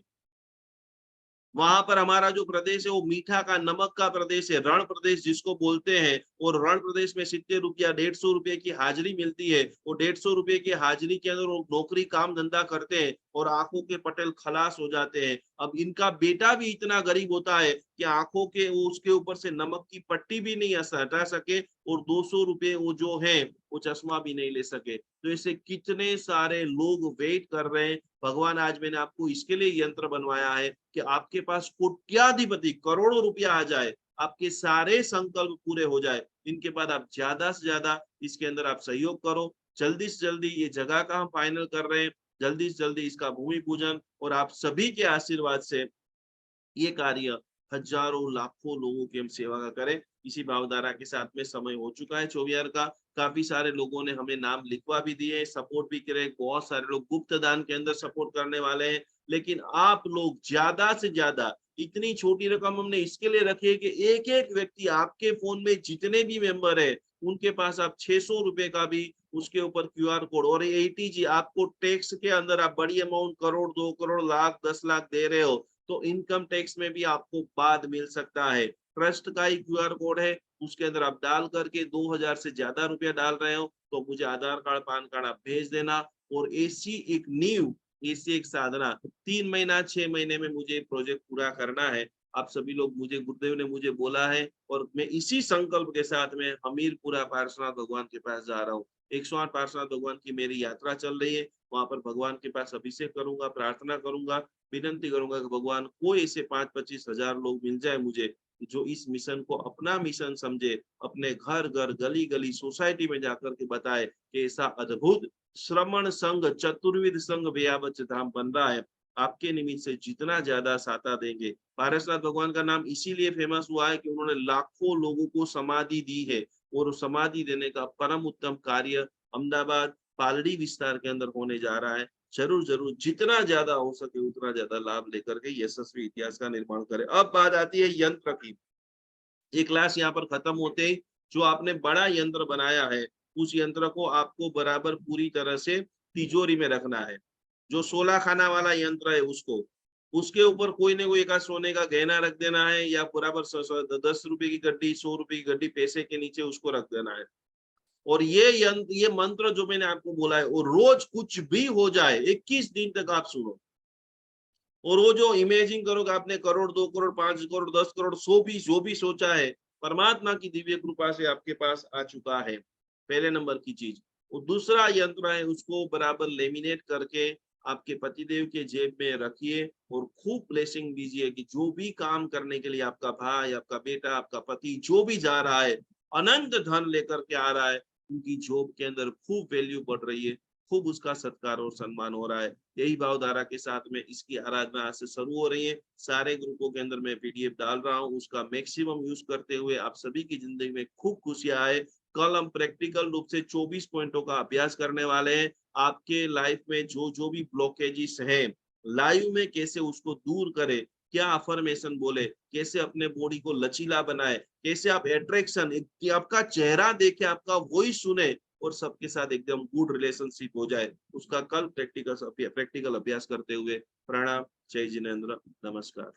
वहां पर हमारा जो प्रदेश है वो मीठा का नमक का प्रदेश है, रण प्रदेश जिसको बोलते हैं। और रण प्रदेश में 70 रुपया, 150 रुपये की हाजिरी मिलती है। वो 150 रुपये की हाजिरी के अंदर वो नौकरी काम धंधा करते हैं और आंखों के पटेल खलास हो जाते हैं। अब इनका बेटा भी इतना गरीब होता है कि आंखों के वो उसके ऊपर से नमक की पट्टी भी नहीं हटा सके, और 200 रुपये वो जो है वो चश्मा भी नहीं ले सके। तो ऐसे कितने सारे लोग वेट कर रहे हैं। भगवान आज मैंने आपको इसके लिए यंत्र बनवाया है कि आपके पास कोट्याधिपति करोड़ों रुपया आ जाए, आपके सारे संकल्प पूरे हो जाए। इनके बाद आप ज्यादा से ज्यादा इसके अंदर आप सहयोग करो। जल्दी से जल्दी ये जगह का हम फाइनल कर रहे हैं, जल्दी से जल्दी इसका भूमि पूजन, और आप सभी के आशीर्वाद से ये कार्य हजारों लाखों लोगों की हम सेवा का करें। इसी भावधारा के साथ में समय हो चुका है 24 का। काफी सारे लोगों ने हमें नाम लिखवा भी दिए, सपोर्ट भी करे, बहुत सारे लोग गुप्त दान के अंदर सपोर्ट करने वाले हैं। लेकिन आप लोग ज्यादा से ज्यादा, इतनी छोटी रकम हमने इसके लिए रखी है कि एक एक व्यक्ति आपके फोन में जितने भी मेंबर है उनके पास आप 600 रुपए का भी उसके ऊपर क्यूआर कोड, और एटीजी आपको टैक्स के अंदर आप बड़ी अमाउंट करोड़, 2 करोड़, लाख, 10 लाख दे रहे हो तो इनकम टैक्स में भी आपको बाद मिल सकता है। ट्रस्ट का ही क्यूआर कोड है, उसके अंदर आप डाल करके 2000 से ज्यादा रुपया डाल रहे हो तो मुझे आधार कार्ड, पान कार्ड आप भेज देना। और ऐसी एक नींव, ऐसी एक साधना 3 महीना 6 महीने में मुझे प्रोजेक्ट पूरा करना है। आप सभी लोग, मुझे गुरुदेव ने मुझे बोला है, और मैं इसी संकल्प के साथ में हमीरपुरा पार्श्वनाथ भगवान के पास जा रहा हूँ। 108 पार्श्वनाथ भगवान की मेरी यात्रा चल रही है, वहां पर भगवान के पास अभिषेक करूंगा, प्रार्थना करूंगा, विनंती करूंगा कि भगवान कोई ऐसे 5-25 हजार लोग मिल जाए मुझे जो इस मिशन को अपना मिशन समझे, अपने घर घर, गली गली, सोसाइटी में जाकर के बताए कि ऐसा अद्भुत श्रमण संघ, चतुर्विध संघ व्यावच धाम बन रहा है। आपके निमित्त से जितना ज्यादा साता देंगे। पारसनाथ भगवान का नाम इसीलिए फेमस हुआ है कि उन्होंने लाखों लोगों को समाधि दी है, और समाधि देने का परम उत्तम कार्य अहमदाबाद पालड़ी विस्तार के अंदर होने जा रहा है। जरूर जरूर जितना ज्यादा हो सके उतना ज्यादा लाभ लेकर के यशस्वी इतिहास का निर्माण करें। अब बात आती है यंत्र की। ये क्लास यहाँ पर खत्म होते ही जो आपने बड़ा यंत्र बनाया है उस यंत्र को आपको बराबर पूरी तरह से तिजोरी में रखना है। जो 16 खाना वाला यंत्र है उसको, उसके ऊपर कोई ना कोई एक सोने का गहना रख देना है, या बराबर 10 रुपए की गड्डी, 100 रुपए की गड्डी पैसे के नीचे उसको रख देना है। और ये मंत्र जो मैंने आपको बोला है वो रोज कुछ भी हो जाए 21 दिन तक आप सुनो। और वो जो इमेजिन करोगे आपने करोड़, 2 करोड़, 5 करोड़, 10 करोड़, 100 भी जो भी सोचा है परमात्मा की दिव्य कृपा से आपके पास आ चुका है। पहले नंबर की चीज। और दूसरा यंत्र है उसको बराबर लेमिनेट करके आपके पतिदेव के जेब में रखिए और खूब ब्लेसिंग दीजिए कि जो भी काम करने के लिए आपका भाई, आपका बेटा, आपका पति जो भी जा रहा है, अनंत धन लेकर के आ रहा है, उनकी जॉब के अंदर खूब वैल्यू बढ़ रही है, खूब उसका सत्कार और सम्मान हो रहा है। यही भावधारा के साथ में इसकी आराधना आज से शुरू हो रही है। सारे ग्रुपों के अंदर मैं पीडीएफ डाल रहा हूँ, उसका मैक्सिमम यूज करते हुए आप सभी की जिंदगी में खूब खुशियां आए। कल हम प्रैक्टिकल रूप से 24 पॉइंटों का अभ्यास करने वाले हैं। आपके लाइफ में जो जो भी ब्लॉकेजेस हैं लाइव में कैसे उसको दूर करे, क्या अफर्मेशन बोले, कैसे अपने बॉडी को लचीला बनाए, कैसे आप अट्रैक्शन कि आपका चेहरा देखे, आपका वॉइस सुने और सबके साथ एकदम गुड रिलेशनशिप हो जाए, उसका कल प्रैक्टिकल अभ्यास करते हुए प्रणाम, जय जिनेन्द्र, नमस्कार।